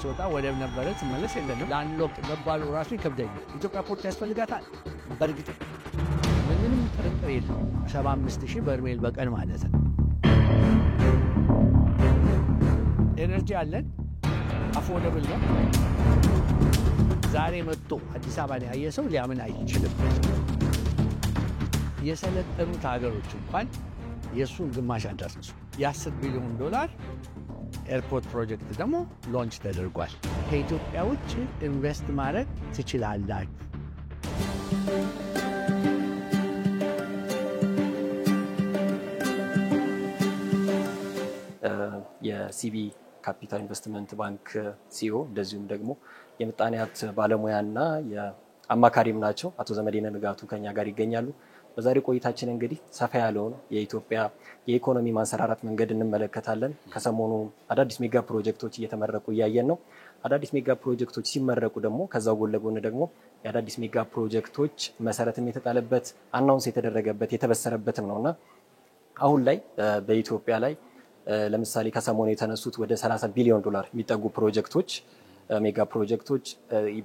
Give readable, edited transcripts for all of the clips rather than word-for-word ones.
ስወጣ ወደብ ነበረ ስመለስ የለንም ላንሎክ መባሉ ራሱ ይከብደኛል ኢትዮጵያ ፖርት ያስፈልጋታል በርግጥ ምንም ጥርጥር የለም 75000 በርሜል በቀን ማለት ነው ኤነርጂ አለን አፎርደብል ነው ዛሬ መጥቶ አዲስ አበባ ላይ ያየ ሰው ሊያምን አይችልም የሰለጠኑት ሀገሮች እንኳን የሱን ግማሽ አደረሱ የ10 ቢሊዮን ዶላር ኤርፖርት ፕሮጀክት ደግሞ ሎንች ተደርጓል ከኢትዮጵያ ውጭ ኢንቨስት ማድረግ ትችላላችሁ የሲቢ ካፒታል ኢንቨስትመንት ባንክ ሲኦ እንደዚሁም ደግሞ የምጣኔ ሀብት ባለሙያና የአማካሪም ናቸው አቶ ዘመዴነ ንጋቱ ከኛ ጋር ይገኛሉ በዛሬ ቆይታችን እንግዲህ ሰፋ ያለውን የኢትዮጵያ የኢኮኖሚ ማንሰራራት መንገድ እንመለከታለን ከሰሞኑ አዳዲስ ሜጋ ፕሮጀክቶች እየተመረቁ ያያየን ነው አዳዲስ ሜጋ ፕሮጀክቶች ሲመረቁ ደግሞ ከዛው ጎን ለጎን ደግሞ የአዳዲስ ሜጋ ፕሮጀክቶች መሰረትም የተጣለበት አናውንስ የተደረገበት የተበሰረበትም ነውና አሁን ላይ በኢትዮጵያ ላይ ለምሳሌ ከሰሞኑ የተነሱት ወደ 30 ቢሊዮን ዶላር የሚጠጉ ፕሮጀክቶች ሜጋ ፕሮጀክቶች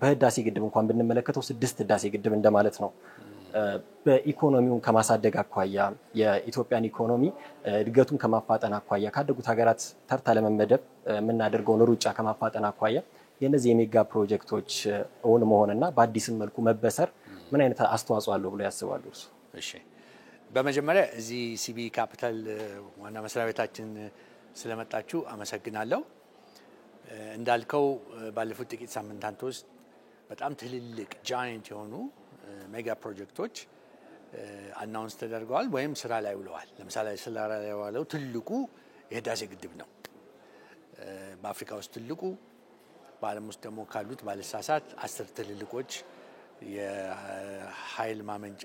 በህዳሴ ግድብ እንኳን ብንመለከተው 6 ህዳሴ ግድብ እንደማለት ነው በኢኮኖሚውን ከማሳደግ አኳያ የኢትዮጵያን ኢኮኖሚ እድገቱን ከማፋጠን አኳያ ካደጉት ሀገራት ተርታ ለመመደብ የምናደርገውን ሩጫ ከማፋጠን አኳያ የነዚህ የሜጋ ፕሮጀክቶች እውን መሆንና በአዲስም መልኩ መበሰር ምን አይነት አስተዋጽኦ አለው ብለው ያስባሉ እርሱ? እሺ በመጀመሪያ እዚህ ሲቢ ካፒታል ዋና መስሪያ ቤታችን ስለመጣችሁ አመሰግናለሁ እንዳልከው ባለፉት ጥቂት ሳምንታት ውስጥ በጣም ትልልቅ ጃይንት የሆኑ ሜጋ ፕሮጀክቶች አናውንስ ተደርገዋል ወይም ስራ ላይ ውለዋል ለምሳሌ ስራ ላይ ዋለው ትልቁ የህዳሴ ግድብ ነው በአፍሪካ ውስጥ ትልቁ በዓለም ውስጥ ደግሞ ካሉት ባለሳሳት 10 ትልልቆች የኃይል ማመንጫ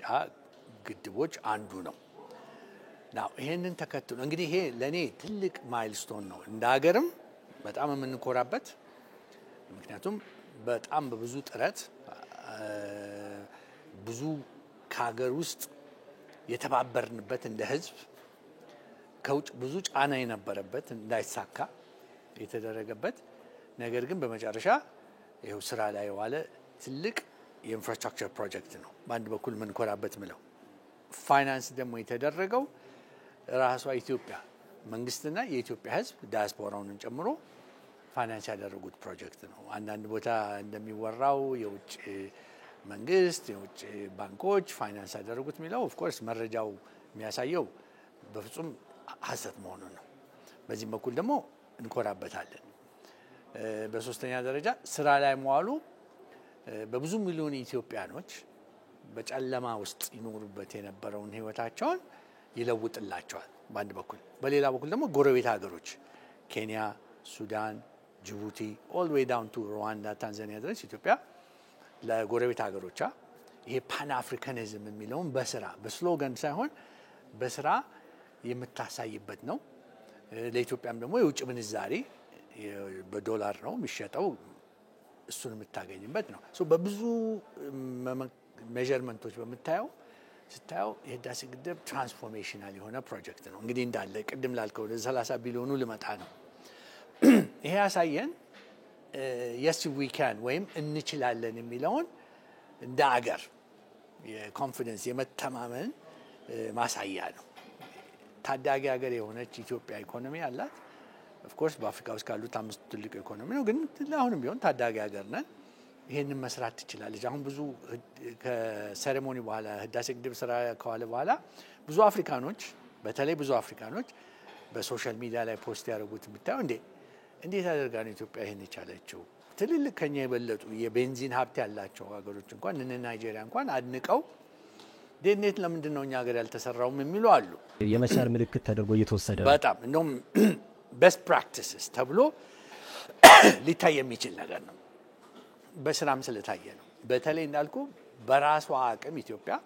ግድቦች አንዱ ነው ናው ይሄንን ተከትሎ እንግዲህ ይሄ ለኔ ትልቅ ማይልስቶን ነው እንደ ሀገርም በጣም የምንኮራበት ምክንያቱም በጣም በብዙ ጥረት ብዙ ከሀገር ውስጥ የተባበርንበት እንደ ህዝብ ከውጭ ብዙ ጫና የነበረበት እንዳይሳካ የተደረገበት ነገር ግን በመጨረሻ ይሄው ስራ ላይ ዋለ ትልቅ የኢንፍራስትራክቸር ፕሮጀክት ነው በአንድ በኩል ምንኮራበት ምለው ፋይናንስ ደግሞ የተደረገው ራሷ ኢትዮጵያ መንግስትና የኢትዮጵያ ህዝብ ዳያስፖራውን ጨምሮ ፋይናንስ ያደረጉት ፕሮጀክት ነው አንዳንድ ቦታ እንደሚወራው የውጭ መንግስት የውጭ ባንኮች ፋይናንስ ያደረጉት ሚለው ኦፍ ኮርስ መረጃው የሚያሳየው በፍጹም ሐሰት መሆኑን ነው በዚህ በኩል ደግሞ እንኮራበታለን በሶስተኛ ደረጃ ስራ ላይ መዋሉ በብዙ ሚሊዮን ኢትዮጵያኖች በጨለማ ውስጥ ይኖሩበት የነበረውን ህይወታቸውን ይለውጥላቸዋል በአንድ በኩል በሌላ በኩል ደግሞ ጎረቤት ሀገሮች ኬንያ ሱዳን ጅቡቲ ኦል ዌይ ዳውን ቱ ሩዋንዳ ታንዛኒያ ድረስ ኢትዮጵያ ለጎረቤት ሀገሮች ይሄ ፓን አፍሪካኒዝም የሚለውን በስራ በስሎጋን ሳይሆን በስራ የምታሳይበት ነው ለኢትዮጵያም ደግሞ የውጭ ምንዛሪ በዶላር ነው የሚሸጠው እሱን የምታገኝበት ነው በብዙ ሜዠርመንቶች በመታየው ስታየው የህዳሴ ግድብ ትራንስፎርሜሽናል የሆነ ፕሮጀክት ነው እንግዲህ እንዳለ ቅድም ላልከው ወደ 30 ቢሊዮኑ ልመጣ ነው ይሄ ያሳየን yes we can ወይም እንችላለን የሚለውን እንደ ሀገር የኮንፊደንስ የመተማመን ማሳያ ነው ታዳጊ ሀገር የሆነች ኢትዮጵያ ኢኮኖሚ አላት of course በአፍሪካ ውስጥ ካሉት አምስት ትልቅ ኢኮኖሚ ነው ግን አሁንም ቢሆን ታዳጊ ሀገር ነን ይሄንን መስራት ትችላለች አሁን ብዙ ከሴሬሞኒ በኋላ ህዳሴ ግድብ ስራ ከዋለ በኋላ ብዙ አፍሪካኖች በተለይ ብዙ አፍሪካኖች በሶሻል ሚዲያ ላይ ፖስት ያደርጉት ብታዩ እንዴት አደርጋ ነው ኢትዮጵያ ይሄን ይቻለችው ትልልቅ ከኛ የበለጡ የቤንዚን ሀብት ያላቸው ሀገሮች እንኳን እነ ናይጄሪያ እንኳን አድንቀው ደህንነት ለምንድን ነው እኛ ሀገር ያልተሰራው የሚሉ አሉ የመቻል ምልክት ተደርጎ እየተወሰደ በጣም እንደውም ቤስት ፕራክቲስስ ተብሎ ሊታይ የሚችል ነገር ነው በስራም ስለታየ ነው በተለይ እንዳልኩ በራሷ አቅም ኢትዮጵያ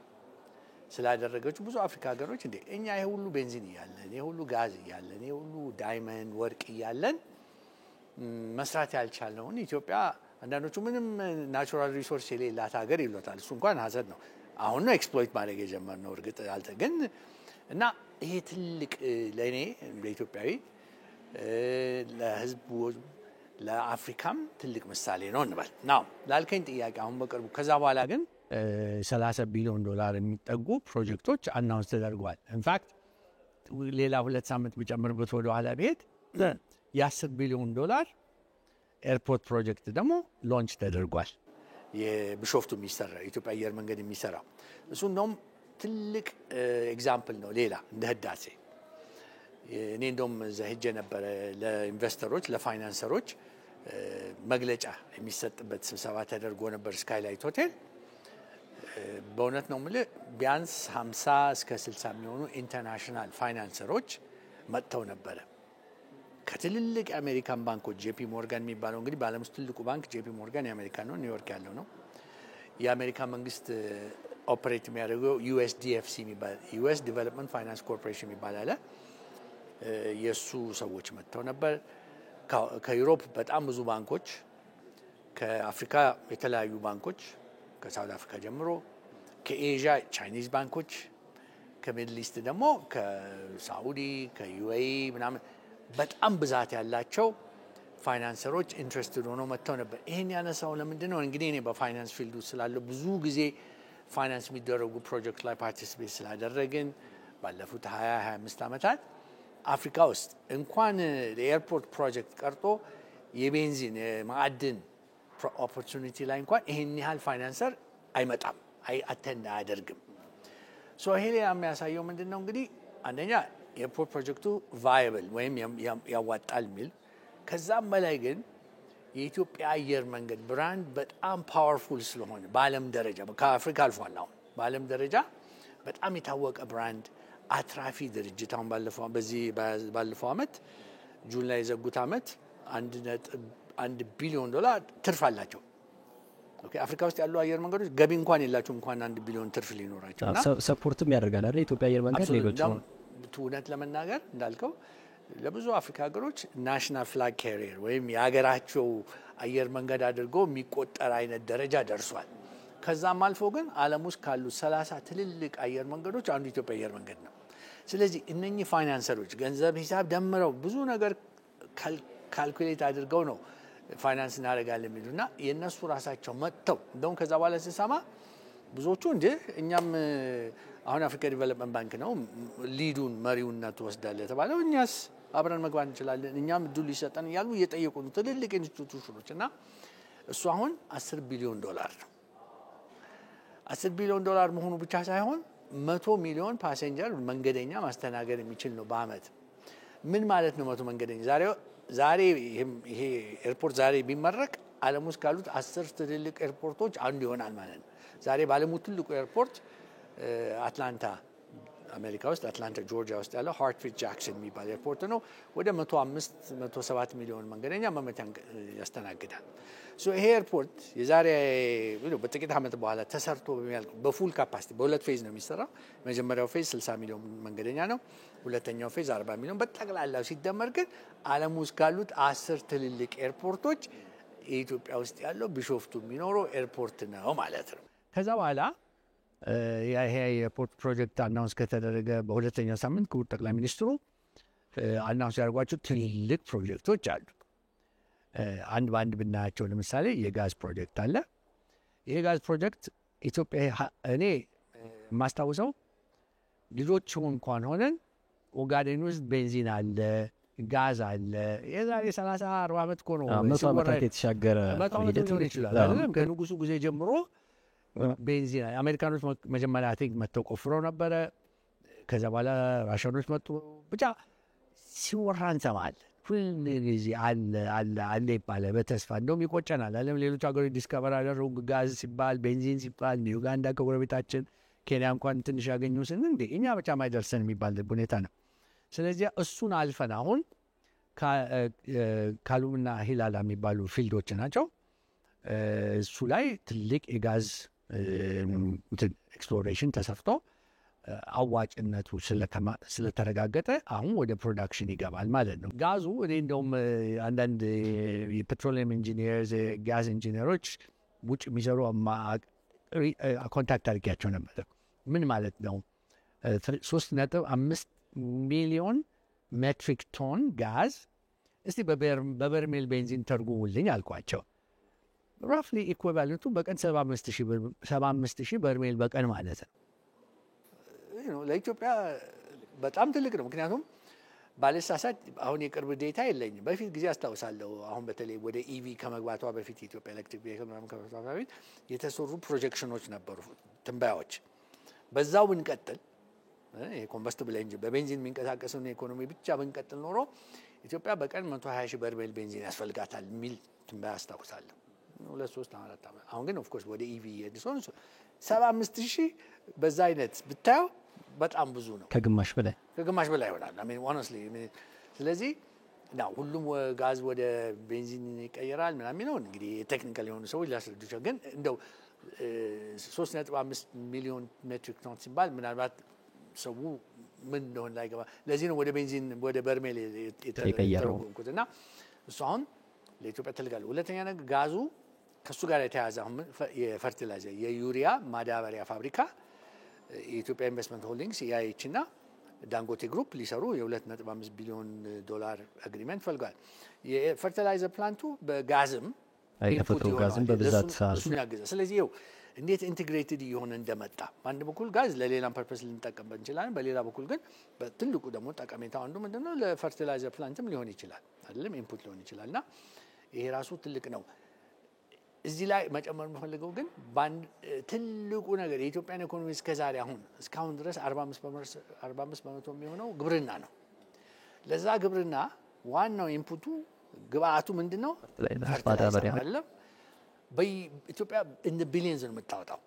ስላደረገችው ብዙ አፍሪካ ሀገሮች እኛ ይሄ ሁሉ ቤንዚን ያለን ይሄ ሁሉ ጋዝ ያለን ይሄ ሁሉ ዳይመንድ ወርቅ ያለን መስራት ያልቻለውን ኢትዮጵያ አንዳንዶቹ ምንም ናቹራል ሪሶርስ የሌላት ሀገር ይሏታል እሱ እንኳን ሀዘን ነው አሁን ነው ኤክስፕሎይት ማድረግ የጀመርነው እርግጥ ግን እና ይሄ ትልቅ ለኔ ለኢትዮጵያዊ ለህዝቡ ለአፍሪካም ትልቅ ምሳሌ ነው እንበል። ናው ላልከኝ ጥያቄ አሁን በቅርቡ ከዛ በኋላ ግን $30 ቢሊዮን የሚጠጉ ፕሮጀክቶች አናውንስ ተደርገዋል። ኢንፋክት ሌላ 2 ሳምንት ብጨምርበት ወደ ኋላ ብሄድ $10 ቢሊዮን ኤርፖርት ፕሮጀክት ደግሞ ሎንች ተደርጓል። የቢሾፍቱ የሚሰራ የኢትዮጵያ አየር መንገድ የሚሰራው እሱ እንደውም ትልቅ ኤግዛምፕል ነው። ሌላ እንደ ህዳሴ እኔ እንደውም እዛ ሄጄ ነበረ ለኢንቨስተሮች ለፋይናንሰሮች መግለጫ የሚሰጥበት ስብሰባ ተደርጎ ነበር ስካይላይት ሆቴል። በእውነት ነው የምልህ ቢያንስ 50 እስከ 60 የሚሆኑ ኢንተርናሽናል ፋይናንሰሮች መጥተው ነበረ ከትልልቅ የአሜሪካን ባንኮች። ጄፒ ሞርጋን የሚባለው እንግዲህ በዓለም ውስጥ ትልቁ ባንክ ጄፒ ሞርጋን የአሜሪካ ነው፣ ኒውዮርክ ያለው ነው። የአሜሪካ መንግስት ኦፕሬት የሚያደርገው ዩኤስዲኤፍሲ የሚባል ዩኤስ ዲቨሎፕመንት ፋይናንስ ኮርፖሬሽን የሚባል አለ። የእሱ ሰዎች መጥተው ነበር። ከዩሮፕ በጣም ብዙ ባንኮች፣ ከአፍሪካ የተለያዩ ባንኮች ከሳውት አፍሪካ ጀምሮ፣ ከኤዥያ ቻይኒዝ ባንኮች፣ ከሚድል ኢስት ደግሞ ከሳኡዲ ከዩኤኢ ምናምን በጣም ብዛት ያላቸው ፋይናንሰሮች ኢንትረስትድ ሆነው መጥተው ነበር። ይሄን ያነሳው ለምንድን ነው? እንግዲህ እኔ በፋይናንስ ፊልድ ውስጥ ስላለው ብዙ ጊዜ ፋይናንስ የሚደረጉ ፕሮጀክት ላይ ፓርቲሲፔት ስላደረግን ባለፉት 20-25 ዓመታት አፍሪካ ውስጥ እንኳን የኤርፖርት ፕሮጀክት ቀርጦ የቤንዚን የማዕድን ኦፖርቹኒቲ ላይ እንኳን ይሄን ያህል ፋይናንሰር አይመጣም፣ አተንድ አያደርግም። ሶ ይሄ የሚያሳየው ምንድን ነው? እንግዲህ አንደኛ የኤርፖርት ፕሮጀክቱ ቫይብል ወይም ያዋጣል የሚል፣ ከዛም በላይ ግን የኢትዮጵያ አየር መንገድ ብራንድ በጣም ፓወርፉል ስለሆነ በዓለም ደረጃ ከአፍሪካ አልፏል። አሁን በዓለም ደረጃ በጣም የታወቀ ብራንድ፣ አትራፊ ድርጅት። አሁን ባለፈው አመት ጁን ላይ የዘጉት አመት $1 ቢሊዮን ትርፍ አላቸው። ኦኬ አፍሪካ ውስጥ ያሉ አየር መንገዶች ገቢ እንኳን የላቸው እንኳን $1 ቢሊዮን ትርፍ ሊኖራቸው እና ሰፖርትም ያደርጋል አይደል ኢትዮጵያ አየር መንገድ። ሌሎች እውነት ለመናገር እንዳልከው ለብዙ አፍሪካ ሀገሮች ናሽናል ፍላግ ካሪየር ወይም የሀገራቸው አየር መንገድ አድርገው የሚቆጠር አይነት ደረጃ ደርሷል። ከዛም አልፎ ግን ዓለም ውስጥ ካሉ 30 ትልልቅ አየር መንገዶች አንዱ ኢትዮጵያ አየር መንገድ ነው። ስለዚህ እነኚህ ፋይናንሰሮች ገንዘብ ሂሳብ ደምረው ብዙ ነገር ካልኩሌት አድርገው ነው ፋይናንስ እናደርጋለን የሚሉና የእነሱ ራሳቸው መጥተው እንደውም ከዛ በኋላ ስንሰማ ብዙዎቹ እንደ እኛም አሁን አፍሪካ ዲቨሎፕመንት ባንክ ነው ሊዱን መሪውነት ወስዳለህ የተባለው እኛስ አብረን መግባት እንችላለን እኛም እድሉ ሊሰጠን እያሉ እየጠየቁ ነው ትልልቅ ኢንስቲትዩሽኖች። እና እሱ አሁን $10 ቢሊዮን ነው። $10 ቢሊዮን መሆኑ ብቻ ሳይሆን 100 ሚሊዮን ፓሴንጀር መንገደኛ ማስተናገድ የሚችል ነው በአመት። ምን ማለት ነው 100 መንገደኛ? ዛሬ ይሄ ኤርፖርት ዛሬ ቢመረቅ ዓለም ውስጥ ካሉት 10 ትልልቅ ኤርፖርቶች አንዱ ይሆናል ማለት ነው። ዛሬ ባለሙ ትልቁ ኤርፖርት አትላንታ አሜሪካ ውስጥ አትላንታ ጆርጂያ ውስጥ ያለው ሃርትፊልድ ጃክሰን የሚባል ኤርፖርት ነው። ወደ 105-107 ሚሊዮን መንገደኛ በዓመት ያስተናግዳል። ሶ ይሄ ኤርፖርት የዛሬ በጥቂት ዓመት በኋላ ተሰርቶ በሚያልቅ በፉል ካፓሲቲ በሁለት ፌዝ ነው የሚሰራው። መጀመሪያው ፌዝ 60 ሚሊዮን መንገደኛ ነው። ሁለተኛው ፌዝ 40 ሚሊዮን። በጠቅላላው ሲደመር ግን ዓለም ውስጥ ካሉት 10 ትልልቅ ኤርፖርቶች የኢትዮጵያ ውስጥ ያለው ቢሾፍቱ የሚኖረው ኤርፖርት ነው ማለት ነው። ከዛ በኋላ ይሄ የኤርፖርት ፕሮጀክት አናውንስ ከተደረገ በሁለተኛው ሳምንት ክቡር ጠቅላይ ሚኒስትሩ አናውንስ ያደርጓቸው ትልልቅ ፕሮጀክቶች አሉ። አንድ በአንድ ብናያቸው ለምሳሌ የጋዝ ፕሮጀክት አለ። ይሄ ጋዝ ፕሮጀክት ኢትዮጵያ እኔ የማስታውሰው ልጆች እንኳን ሆነን ኦጋዴን ውስጥ ቤንዚን አለ፣ ጋዝ አለ። የዛሬ 30-40 ዓመት እኮ ነው መቶ ዓመታት የተሻገረ ሂደት ሊሆን ይችላል አይደለም? ከንጉሱ ጊዜ ጀምሮ ቤንዚን አሜሪካኖች መጀመሪያ ቲንክ መጥተው ቆፍረው ነበረ። ከዛ በኋላ ራሻኖች መጡ። ብቻ ሲወራ እንሰማለን። ሁሉ ጊዜ አለ ይባላል በተስፋ እንደውም ይቆጨናል። ዓለም ሌሎች ሀገሮች ዲስከቨር አደረጉ ጋዝ ሲባል ቤንዚን ሲባል ዩጋንዳ ከጎረቤታችን ኬንያ እንኳን ትንሽ ያገኙ ስን እንዴ እኛ ብቻ ማይደርሰን የሚባል ሁኔታ ነው። ስለዚህ እሱን አልፈን አሁን ካሉምና ሂላላ የሚባሉ ፊልዶች ናቸው። እሱ ላይ ትልቅ የጋዝ ኤክስፕሎሬሽን ተሰርቶ አዋጭነቱ ስለተረጋገጠ አሁን ወደ ፕሮዳክሽን ይገባል ማለት ነው። ጋዙ እኔ እንደውም አንዳንድ የፔትሮሊየም ኢንጂኒየርስ ጋዝ ኢንጂኒየሮች ውጭ የሚሰሩ ኮንታክት አድርጊያቸው ነበር። ምን ማለት ነው 3.5 ሚሊዮን ሜትሪክ ቶን ጋዝ እስቲ በበርሜል ቤንዚን ተርጉሙልኝ አልኳቸው። ራፍሊ ኢኩቫለንቱ በቀን 75,000 በርሜል በቀን ማለት ነው። ለኢትዮጵያ በጣም ትልቅ ነው። ምክንያቱም ባለሳሳት አሁን የቅርብ ዴታ የለኝም። በፊት ጊዜ አስታውሳለሁ። አሁን በተለይ ወደ ኢቪ ከመግባቷ በፊት የኢትዮጵያ ኤሌክትሪክ ቬሂክል ከመግባቷ በፊት የተሰሩ ፕሮጀክሽኖች ነበሩ፣ ትንበያዎች። በዛው ብንቀጥል ኮምበስቲብል ኢንጂን በቤንዚን የሚንቀሳቀሰውን ኢኮኖሚ ብቻ ብንቀጥል ኖሮ ኢትዮጵያ በቀን 120,000 በርሜል ቤንዚን ያስፈልጋታል የሚል ትንበያ አስታውሳለሁ። 2-3 ዓመት። አሁን ግን ኦፍኮርስ ወደ ኢቪ የድሶን 75,000 በዛ አይነት ብታየው በጣም ብዙ ነው። ከግማሽ በላይ ይሆናል። ሆነስሊ ስለዚህ ሁሉም ጋዝ ወደ ቤንዚን ይቀየራል ምናምን ነው እንግዲህ ቴክኒካል የሆኑ ሰዎች ሊያስረዱ ይችላል። ግን እንደው 3.5 ሚሊዮን ሜትሪክ ቶን ሲባል ምናልባት ሰው ምን እንደሆነ ላይገባ፣ ለዚህ ነው ወደ ቤንዚን ወደ በርሜል የተረጎምኩት። እና እሱ አሁን ለኢትዮጵያ ትልቃለሁ። ሁለተኛ ነገር ጋዙ ከእሱ ጋር የተያያዘ አሁን የፈርቲላይዘር የዩሪያ ማዳበሪያ ፋብሪካ የኢትዮጵያ ኢንቨስትመንት ሆልዲንግስ ኢአይኤች እና ዳንጎቴ ግሩፕ ሊሰሩ የ2.5 ቢሊዮን ዶላር አግሪመንት ፈልጓል። የፈርቲላይዘር ፕላንቱ በጋዝም ተፈጥሮ ጋዝም በብዛት እሱን ያግዛል። ስለዚህ ይኸው እንዴት ኢንቴግሬትድ እየሆነ እንደመጣ በአንድ በኩል ጋዝ ለሌላም ፐርፐስ ልንጠቀምበት እንችላለን። በሌላ በኩል ግን በትልቁ ደግሞ ጠቀሜታው አንዱ ምንድነው ለፈርቲላይዘር ፕላንትም ሊሆን ይችላል አይደለም፣ ኢንፑት ሊሆን ይችላል። እና ይሄ ራሱ ትልቅ ነው። እዚህ ላይ መጨመር የምፈልገው ግን ትልቁ ነገር የኢትዮጵያን ኢኮኖሚ እስከዛሬ እስካሁን ድረስ 45 በመቶ የሚሆነው ግብርና ነው። ለዛ ግብርና ዋናው ኢንፑቱ ግብአቱ ምንድነው? ማዳበሪያ አይደለም። በኢትዮጵያ እንደ ቢሊየንስ ነው የምታወጣው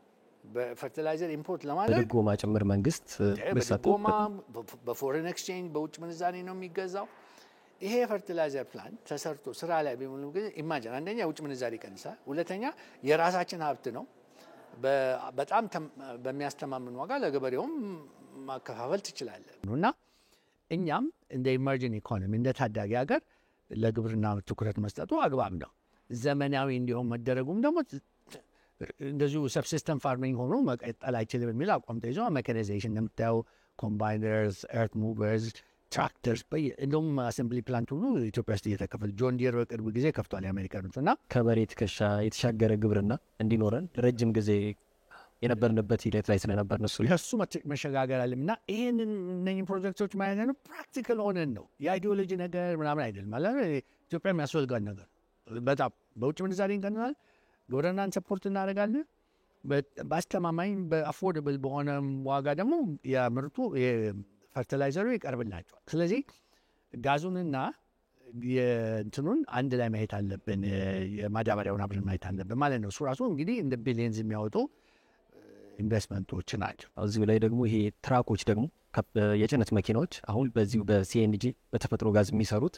በፈርቲላይዘር ኢምፖርት ለማድረግ በድጎማ ጭምር መንግስት በፎሬን ኤክስቼንጅ በውጭ ምንዛሬ ነው የሚገዛው። ይሄ የፈርቲላይዘር ፕላንት ተሰርቶ ስራ ላይ ቢሆን ጊዜ ኢማጂን፣ አንደኛ የውጭ ምንዛሬ ይቀንሳል፣ ሁለተኛ የራሳችን ሀብት ነው። በጣም በሚያስተማምን ዋጋ ለገበሬውም ማከፋፈል ትችላለን። እና እኛም እንደ ኢመርጂንግ ኢኮኖሚ እንደ ታዳጊ ሀገር ለግብርና ትኩረት መስጠቱ አግባብ ነው። ዘመናዊ እንዲሆን መደረጉም ደግሞ እንደዚሁ ሰብሲስተም ፋርሚንግ ሆኖ መቀጠል አይችልም የሚል አቋም ተይዞ ሜካናይዜሽን እንደምታየው ኮምባይነርስ፣ ኤርት ሙቨርስ፣ ትራክተርስ እንደውም አሰምብሊ ፕላንት ሁሉ ኢትዮጵያ ውስጥ እየተከፈለ ጆን ዲር በቅርብ ጊዜ ከፍቷል የአሜሪካኖች። እና ከመሬት ትከሻ የተሻገረ ግብርና እንዲኖረን ረጅም ጊዜ የነበርንበት ሂደት ላይ ስለነበር እሱ መሸጋገር አለም እና ይህንን እነኝህ ፕሮጀክቶች ማለት ነው ፕራክቲካል ሆነን ነው የአይዲዮሎጂ ነገር ምናምን አይደለም ማለት ኢትዮጵያ የሚያስፈልጋል ነገር በጣም በውጭ ምንዛሬ እንቀንናል፣ ግብርናን ሰፖርት እናደርጋለን፣ በአስተማማኝ በአፎርደብል በሆነ ዋጋ ደግሞ የምርቱ ፈርቲላይዘሩ ይቀርብላቸዋል። ስለዚህ ጋዙንና የእንትኑን አንድ ላይ ማየት አለብን፣ የማዳበሪያውን አብረን ማየት አለብን ማለት ነው። እሱ ራሱ እንግዲህ እንደ ቢሊየንስ የሚያወጡ ኢንቨስትመንቶች ናቸው። እዚሁ ላይ ደግሞ ይሄ ትራኮች ደግሞ የጭነት መኪናዎች አሁን በዚሁ በሲኤንጂ በተፈጥሮ ጋዝ የሚሰሩት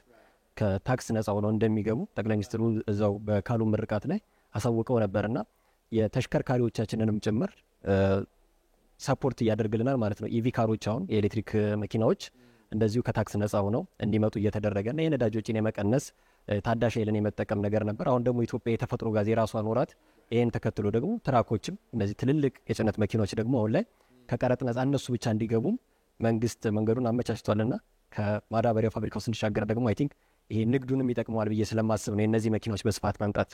ከታክስ ነፃ ሆነው እንደሚገቡ ጠቅላይ ሚኒስትሩ እዛው በካሉ ምርቃት ላይ አሳውቀው ነበርና የተሽከርካሪዎቻችንንም ጭምር ሰፖርት እያደርግልናል ማለት ነው። ኢቪ ካሮች አሁን የኤሌክትሪክ መኪናዎች እንደዚሁ ከታክስ ነፃ ሆነው እንዲመጡ እየተደረገና የነዳጅ ወጪን የመቀነስ ታዳሽ ኃይልን የመጠቀም ነገር ነበር። አሁን ደግሞ ኢትዮጵያ የተፈጥሮ ጋዝ የራሷ ኖራት። ይህን ተከትሎ ደግሞ ትራኮችም እነዚህ ትልልቅ የጭነት መኪናዎች ደግሞ አሁን ላይ ከቀረጥ ነፃ እነሱ ብቻ እንዲገቡም መንግስት መንገዱን አመቻችቷልና ከማዳበሪያ ፋብሪካው ስንሻገር ደግሞ አይ ቲንክ ይሄ ንግዱንም ይጠቅመዋል ብዬ ስለማስብ ነው የእነዚህ መኪናዎች በስፋት መምጣት።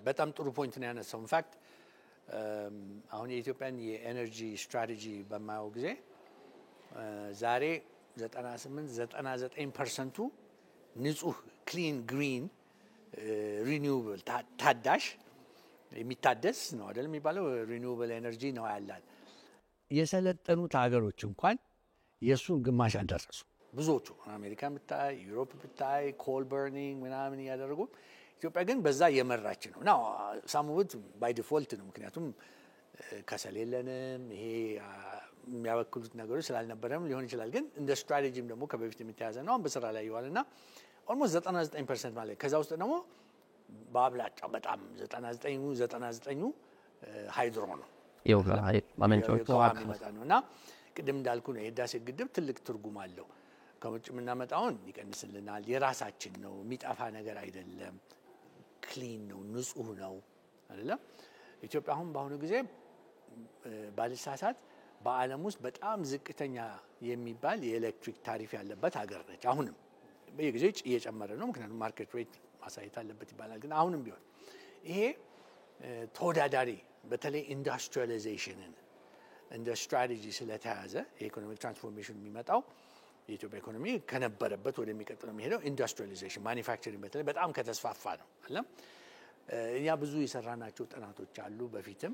በጣም ጥሩ ፖይንት ነው ያነሳው። ኢንፋክት አሁን የኢትዮጵያን የኤነርጂ ስትራቴጂ በማየው ጊዜ ዛሬ 98-99% ንጹህ ክሊን ግሪን ሪኒውብል ታዳሽ የሚታደስ ነው አይደል የሚባለው ሪኒውብል ኤነርጂ ነው ያላል። የሰለጠኑት ሀገሮች እንኳን የእሱን ግማሽ አልደረሱ። ብዙዎቹ አሜሪካ ብታይ፣ ዩሮፕ ብታይ ኮል በርኒንግ ምናምን እያደረጉ ኢትዮጵያ ግን በዛ እየመራች ነው። ና ሳሙት ባይ ዲፎልት ነው፣ ምክንያቱም ከሰል የለንም፣ ይሄ የሚያበክሉት ነገሮች ስላልነበረም ሊሆን ይችላል። ግን እንደ ስትራቴጂም ደግሞ ከበፊት የሚተያዘ ነው። አሁን በስራ ላይ ይዋል እና ኦልሞስት 99% ማለት ከዛ ውስጥ ደግሞ በአብላጫው በጣም 99 ሃይድሮ ነው ማመንጫዎቹ የሚመጣ ነው። እና ቅድም እንዳልኩ ነው የህዳሴ ግድብ ትልቅ ትርጉም አለው። ከውጭ የምናመጣውን ይቀንስልናል። የራሳችን ነው፣ የሚጠፋ ነገር አይደለም፣ ክሊን ነው፣ ንጹህ ነው አይደለም። ኢትዮጵያ አሁን በአሁኑ ጊዜ ባልሳሳት በዓለም ውስጥ በጣም ዝቅተኛ የሚባል የኤሌክትሪክ ታሪፍ ያለበት ሀገር ነች። አሁንም በየጊዜው እየጨመረ ነው። ምክንያቱም ማርኬት ሬት ማሳየት አለበት ይባላል። ግን አሁንም ቢሆን ይሄ ተወዳዳሪ በተለይ ኢንዱስትሪያላይዜሽንን እንደ ስትራቴጂ ስለተያዘ የኢኮኖሚክ ትራንስፎርሜሽን የሚመጣው የኢትዮጵያ ኢኮኖሚ ከነበረበት ወደሚቀጥለው የሚሄደው ኢንዱስትሪያላይዜሽን ማኒፋክቸሪንግ በተለይ በጣም ከተስፋፋ ነው አለ። እኛ ብዙ የሰራናቸው ጥናቶች አሉ። በፊትም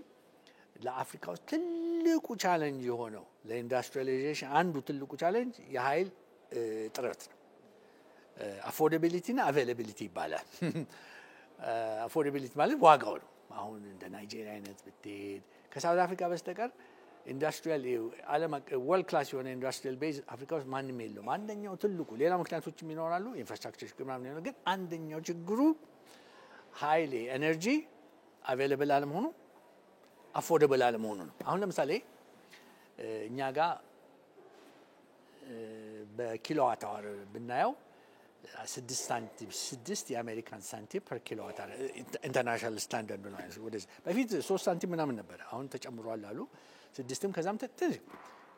ለአፍሪካ ውስጥ ትልቁ ቻሌንጅ የሆነው ለኢንዱስትሪያላይዜሽን አንዱ ትልቁ ቻሌንጅ የኃይል ጥረት ነው። አፎርዳቢሊቲ እና አቬይላቢሊቲ ይባላል። አፎርዳቢሊቲ ማለት ዋጋው ነው። አሁን እንደ ናይጄሪያ አይነት ብትሄድ ከሳውዝ አፍሪካ በስተቀር ኢንዱስትሪያል ዓለም ወርልድ ክላስ የሆነ ኢንዱስትሪያል ቤዝ አፍሪካ ውስጥ ማንም የለውም። አንደኛው ትልቁ ሌላ ምክንያቶችም ይኖራሉ፣ ኢንፍራስትራክቸር ችግር ምናምን ይኖራል። ግን አንደኛው ችግሩ ኃይል ኤነርጂ አቬይላብል አለመሆኑ፣ አፎርደብል አለመሆኑ ነው። አሁን ለምሳሌ እኛ ጋር በኪሎዋት አወር ብናየው 6 የአሜሪካን ሳንቲም ፐር ኪሎዋት አወር ኢንተርናሽናል ስታንዳርድ ነው። ወደዚህ በፊት 3 ሳንቲም ምናምን ነበር፣ አሁን ተጨምሯል አሉ 6ም ከዛም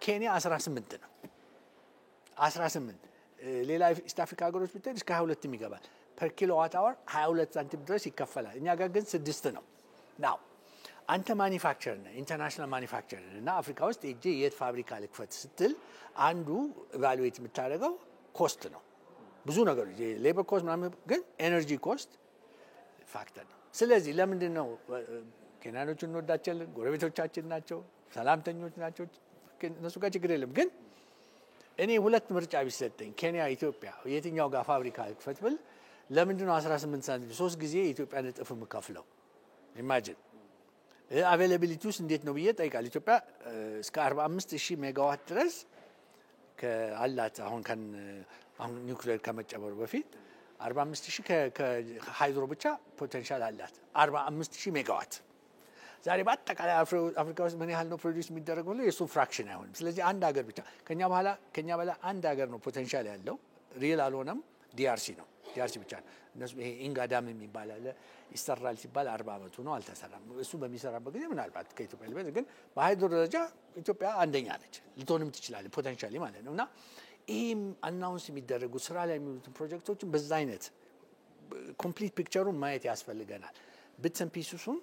ኬንያ 18 ነው 18 ሌላ ኢስት አፍሪካ ሀገሮች ብትሄድ እስከ 22 ይገባል። ፐር ኪሎዋት አወር 22 ሳንቲም ድረስ ይከፈላል። እኛ ጋር ግን 6 ነው። ናው አንተ ማኒፋክቸር ነህ ኢንተርናሽናል ማኒፋክቸር ነህ እና አፍሪካ ውስጥ እጄ የት ፋብሪካ ልክፈት ስትል አንዱ ኢቫሉዌት የምታደርገው ኮስት ነው። ብዙ ነገሮች ሌበር ኮስት ምናምን፣ ግን ኤነርጂ ኮስት ፋክተር ነው። ስለዚህ ለምንድን ነው ኬንያኖችን እንወዳቸዋለን፣ ጎረቤቶቻችን ናቸው፣ ሰላምተኞች ናቸው፣ እነሱ ጋር ችግር የለም። ግን እኔ ሁለት ምርጫ ቢሰጠኝ ኬንያ፣ ኢትዮጵያ የትኛው ጋር ፋብሪካ ልክፈት ብል ለምንድን ነው 18 ሳንቲም 3 ጊዜ የኢትዮጵያን እጥፍ የምከፍለው? ኢማጂን አቬይላቢሊቲ ውስጥ እንዴት ነው ብዬ ጠይቃለሁ። ኢትዮጵያ እስከ 45,000 ሜጋዋት ድረስ አላት። አሁን ኒውክሌር ከመጨመሩ በፊት 45,000 ከሃይድሮ ብቻ ፖቴንሻል አላት 45,000 ሜጋዋት። ዛሬ በአጠቃላይ አፍሪካ ውስጥ ምን ያህል ነው ፕሮዲውስ የሚደረገው? የሱ ፍራክሽን አይሆንም። ስለዚህ አንድ ሀገር ብቻ ከኛ በኋላ አንድ ሀገር ነው ፖቴንሻል ያለው፣ ሪል አልሆነም። ዲአርሲ ነው፣ ዲአርሲ ብቻ ነው። እነሱ ይሄ ኢንጋዳም የሚባል አለ፣ ይሰራል ሲባል 40 ዓመቱ ነው፣ አልተሰራም። እሱ በሚሰራበት ጊዜ ምናልባት ከኢትዮጵያ ሊበልጥ፣ ግን በሃይድሮ ደረጃ ኢትዮጵያ አንደኛ ነች፣ ልትሆንም ትችላለች ፖቴንሻሊ ማለት ነው። እና ይህም አናውንስ የሚደረጉ ስራ ላይ የሚሉትን ፕሮጀክቶችን በዛ አይነት ኮምፕሊት ፒክቸሩን ማየት ያስፈልገናል። ብትሰን ፒሱን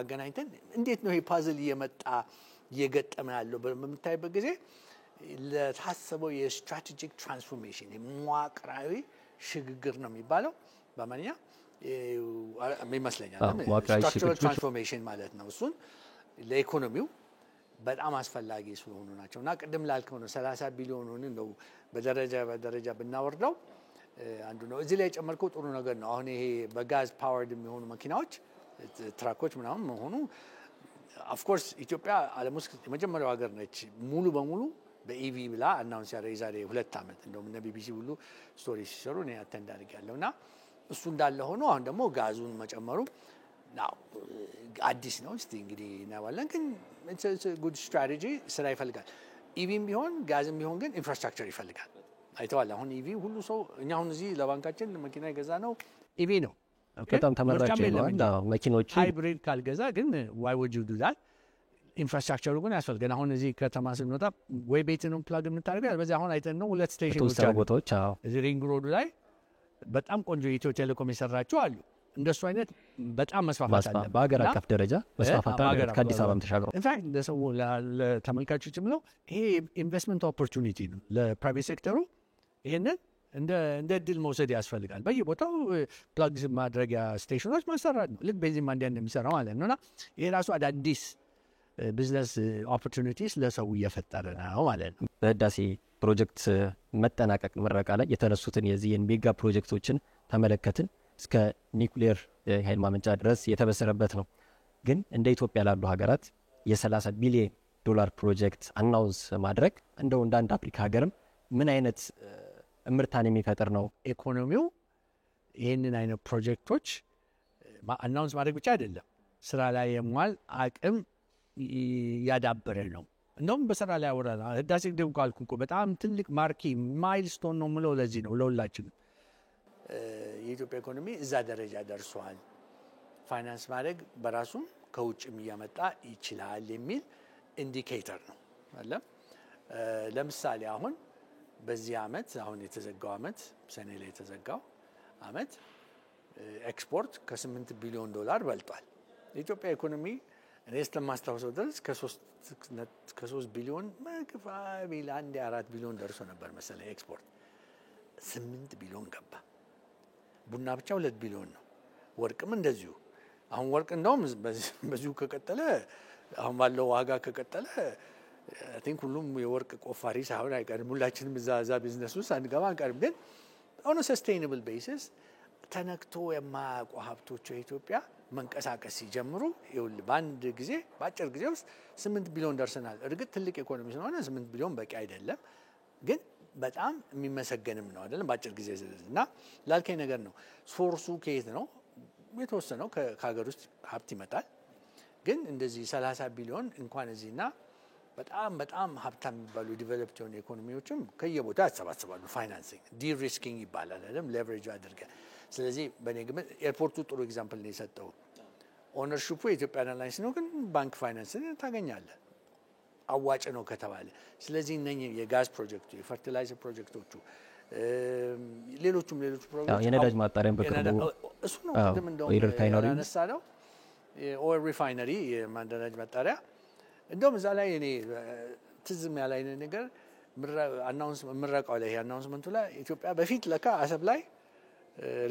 አገናኝተን እንዴት ነው ይሄ ፓዝል እየመጣ እየገጠመ ያለው በምታይበት ጊዜ ለታሰበው የስትራቴጂክ ትራንስፎርሜሽን መዋቅራዊ ሽግግር ነው የሚባለው በአማርኛ ይመስለኛል። ስትራክቸራል ትራንስፎርሜሽን ማለት ነው። እሱን ለኢኮኖሚው በጣም አስፈላጊ ስለሆኑ ናቸው እና ቅድም ላልከው ነው 30 ቢሊዮኑን ነው በደረጃ ብናወርደው አንዱ ነው። እዚህ ላይ የጨመርከው ጥሩ ነገር ነው። አሁን ይሄ በጋዝ ፓወርድ የሚሆኑ መኪናዎች ትራኮች ምናምን መሆኑ ኦፍኮርስ ኢትዮጵያ ዓለም ውስጥ የመጀመሪያው ሀገር ነች ሙሉ በሙሉ በኢቪ ብላ አናውንስ ያደረገ የዛሬ 2 ዓመት እንደውም እነ ቢቢሲ ሁሉ ስቶሪ ሲሰሩ እኔ አተንድ አድርጌያለሁ። እና እሱ እንዳለ ሆኖ አሁን ደግሞ ጋዙን መጨመሩ ናው አዲስ ነው። እስቲ እንግዲህ እናያለን። ግን ጉድ ስትራቴጂ ስራ ይፈልጋል። ኢቪም ቢሆን ጋዝም ቢሆን ግን ኢንፍራስትራክቸር ይፈልጋል። አይተዋል። አሁን ኢቪ ሁሉ ሰው እኛ አሁን እዚህ ለባንካችን መኪና የገዛ ነው ኢቪ ነው። በጣም ተመራጭ ነው መኪኖቹ። ሃይብሪድ ካልገዛ ግን ዋይ ውድ ዩ ዱ ዳት? ኢንፍራስትራክቸሩ ግን ያስፈልገን። አሁን እዚህ ከተማ ስንወጣ ወይ ቤትንም ፕላግ የምታደርገው በዚህ አሁን አይተን ነው 2 ስቴሽኖች አሉ እዚህ ሪንግ ሮዱ ላይ በጣም ቆንጆ የኢትዮ ቴሌኮም የሰራቸው አሉ። እንደሱ አይነት በጣም መስፋፋት አለ በአገር አቀፍ ደረጃ መስፋፋት አለ። ከአዲስ አበባም ተሻግሮ ኢንፋክት ለሰው ለተመልካቾችም ነው ይሄ ኢንቨስትመንት ኦፖርቹኒቲ ነው ለፕራይቬት ሴክተሩ። ይሄንን እንደ እድል መውሰድ ያስፈልጋል። በየቦታው ፕላግ ማድረጊያ ስቴሽኖች ማሰራት ነው፣ ልክ ቤንዚን ማንዲያ እንደሚሰራው ማለት ነውና ይሄ ራሱ አዳዲስ ቢዝነስ ኦፖርቹኒቲስ ለሰው እየፈጠረ ነው ማለት ነው። በህዳሴ ፕሮጀክት መጠናቀቅ ምረቃ ላይ የተነሱትን የዚህን ሜጋ ፕሮጀክቶችን ተመለከትን። እስከ ኒውክሌር ኃይል ማመንጫ ድረስ የተበሰረበት ነው። ግን እንደ ኢትዮጵያ ላሉ ሀገራት የ30 ቢሊዮን ዶላር ፕሮጀክት አናውንስ ማድረግ እንደው እንደ አንድ አፍሪካ ሀገርም ምን አይነት እምርታን የሚፈጥር ነው? ኢኮኖሚው ይህንን አይነት ፕሮጀክቶች አናውንስ ማድረግ ብቻ አይደለም፣ ስራ ላይ የሟል አቅም ያዳበረ ነው። እንደውም በስራ ላይ ያወራል። ህዳሴ ግድብ ካልኩ እኮ በጣም ትልቅ ማርኪ ማይልስቶን ነው የምለው ለዚህ ነው ለሁላችንም። የኢትዮጵያ ኢኮኖሚ እዛ ደረጃ ደርሷል። ፋይናንስ ማድረግ በራሱም ከውጭም እያመጣ ይችላል የሚል ኢንዲኬተር ነው አለ። ለምሳሌ አሁን በዚህ አመት አሁን የተዘጋው አመት ሰኔ ላይ የተዘጋው አመት ኤክስፖርት ከ8 ቢሊዮን ዶላር በልጧል። የኢትዮጵያ ኢኮኖሚ እኔ እስከማስታውሰው ድረስ ከ3 ቢሊዮን ቢል 4 ቢሊዮን ደርሶ ነበር መሰለኝ ኤክስፖርት 8 ቢሊዮን ገባ። ቡና ብቻ 2 ቢሊዮን ነው። ወርቅም እንደዚሁ። አሁን ወርቅ እንደውም በዚሁ ከቀጠለ አሁን ባለው ዋጋ ከቀጠለ አይ ቲንክ ሁሉም የወርቅ ቆፋሪ ሳይሆን አይቀርም። ሁላችንም እዛ ቢዝነስ ውስጥ አንገባ አንቀርም። ግን ኦን ሰስቴይነብል ቤሲስ ተነክቶ የማያውቁ ሀብቶች የኢትዮጵያ መንቀሳቀስ ሲጀምሩ ይኸውልህ በአንድ ጊዜ በአጭር ጊዜ ውስጥ 8 ቢሊዮን ደርሰናል። እርግጥ ትልቅ ኢኮኖሚ ስለሆነ 8 ቢሊዮን በቂ አይደለም፣ ግን በጣም የሚመሰገንም ነው አይደለም በአጭር ጊዜ እና ላልከኝ ነገር ነው። ሶርሱ ከየት ነው? የተወሰነው ከሀገር ውስጥ ሀብት ይመጣል። ግን እንደዚህ 30 ቢሊዮን እንኳን እዚህና በጣም ሀብታም የሚባሉ ዲቨሎፕድ የሆኑ ኢኮኖሚዎችም ከየቦታ ያሰባስባሉ። ፋይናንሲንግ ዲ-ሪስኪንግ ይባላል አይደለም ሌቨሬጅ አድርገ። ስለዚህ በእኔ ግምት ኤርፖርቱ ጥሩ ኤግዛምፕል ነው የሰጠው። ኦነርሺፑ የኢትዮጵያ ኤርላይንስ ነው፣ ግን ባንክ ፋይናንስን ታገኛለህ አዋጭ ነው ከተባለ። ስለዚህ እነኚህ የጋዝ ፕሮጀክቱ፣ የፈርቲላይዘር ፕሮጀክቶቹ፣ ሌሎች ፕሮጀክቶች የነዳጅ ማጣሪያን በቅርቡ እሱ ነው ቅድም እንደውም ያነሳ ነው የኦይል ሪፋይነሪ የነዳጅ ማጣሪያ። እንደውም እዛ ላይ እኔ ትዝም ያለኝ ነገር ምረቃው ላይ አናውንስመንቱ ላይ ኢትዮጵያ በፊት ለካ አሰብ ላይ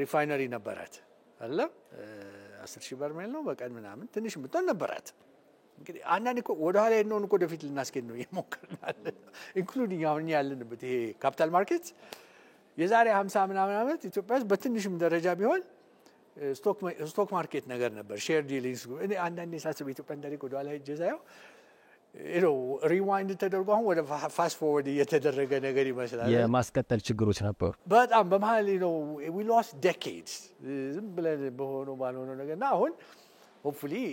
ሪፋይነሪ ነበራት አለ 10,000 በርሜል ነው በቀን ምናምን ትንሽ ምጥን ነበራት። እንግዲህ አንዳንድ እኮ ወደ ኋላ የነውን እኮ ወደፊት ልናስኬድ ነው የሞከርናል። ኢንክሉዲንግ አሁን ያለንበት ይሄ ካፒታል ማርኬት የዛሬ 50 ምናምን ዓመት ኢትዮጵያ ውስጥ በትንሽም ደረጃ ቢሆን ስቶክ ማርኬት ነገር ነበር። ሼር ዲሊንግስ እኔ አንዳንዴ ሳስብ ኢትዮጵያን ታሪክ ወደ ኋላ ሄጄ ሳየው ሪዋይንድ ተደርጎ አሁን ወደ ፋስት ፎርወርድ እየተደረገ ነገር ይመስላል። የማስቀጠል ችግሮች ነበሩ በጣም በመሀል we lost decades ዝም ብለን በሆነው ባልሆነው ነገርና አሁን hopefully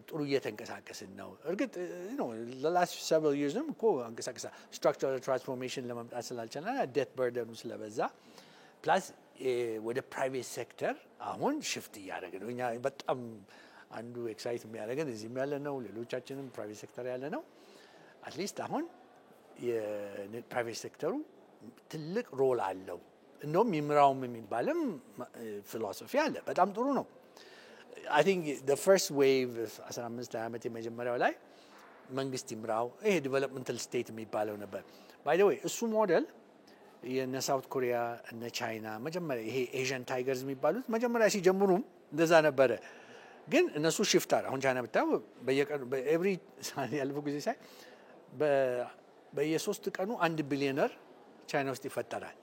ጥሩ እየተንቀሳቀስን ነው። እርግጥ the last several years እኮ አንቀሳቀሳ structural transformation ለማምጣት ስላልቻለና debt burden ስለበዛ ፕላስ ወደ ፕራይቬት ሴክተር አሁን ሽፍት እያደረገ ነው። እኛ በጣም አንዱ ኤክሳይት የሚያደርገን እዚህም ያለ ነው፣ ሌሎቻችንም ፕራይቬት ሴክተር ያለ ነው። አትሊስት አሁን የፕራይቬት ሴክተሩ ትልቅ ሮል አለው። እንደውም ይምራውም የሚባልም ፊሎሶፊ አለ። በጣም ጥሩ ነው። አይ ቲንክ the first wave 15 ዓመት የመጀመሪያው ላይ መንግስት ይምራው ይሄ ዲቨሎፕመንታል ስቴት የሚባለው ነበር። ባይ ዘ ዌይ እሱ ሞዴል የነ ሳውት ኮሪያ እነ ቻይና መጀመሪያ ይሄ ኤዥያን ታይገርስ የሚባሉት መጀመሪያ ሲጀምሩም እንደዛ ነበረ። ግን እነሱ ሽፍታር አሁን ቻይና ብታው በየቀኑ በኤቭሪ ያለፈው ጊዜ ሳይ በየ3 ቀኑ 1 ቢሊዮነር ቻይና ውስጥ ይፈጠራል።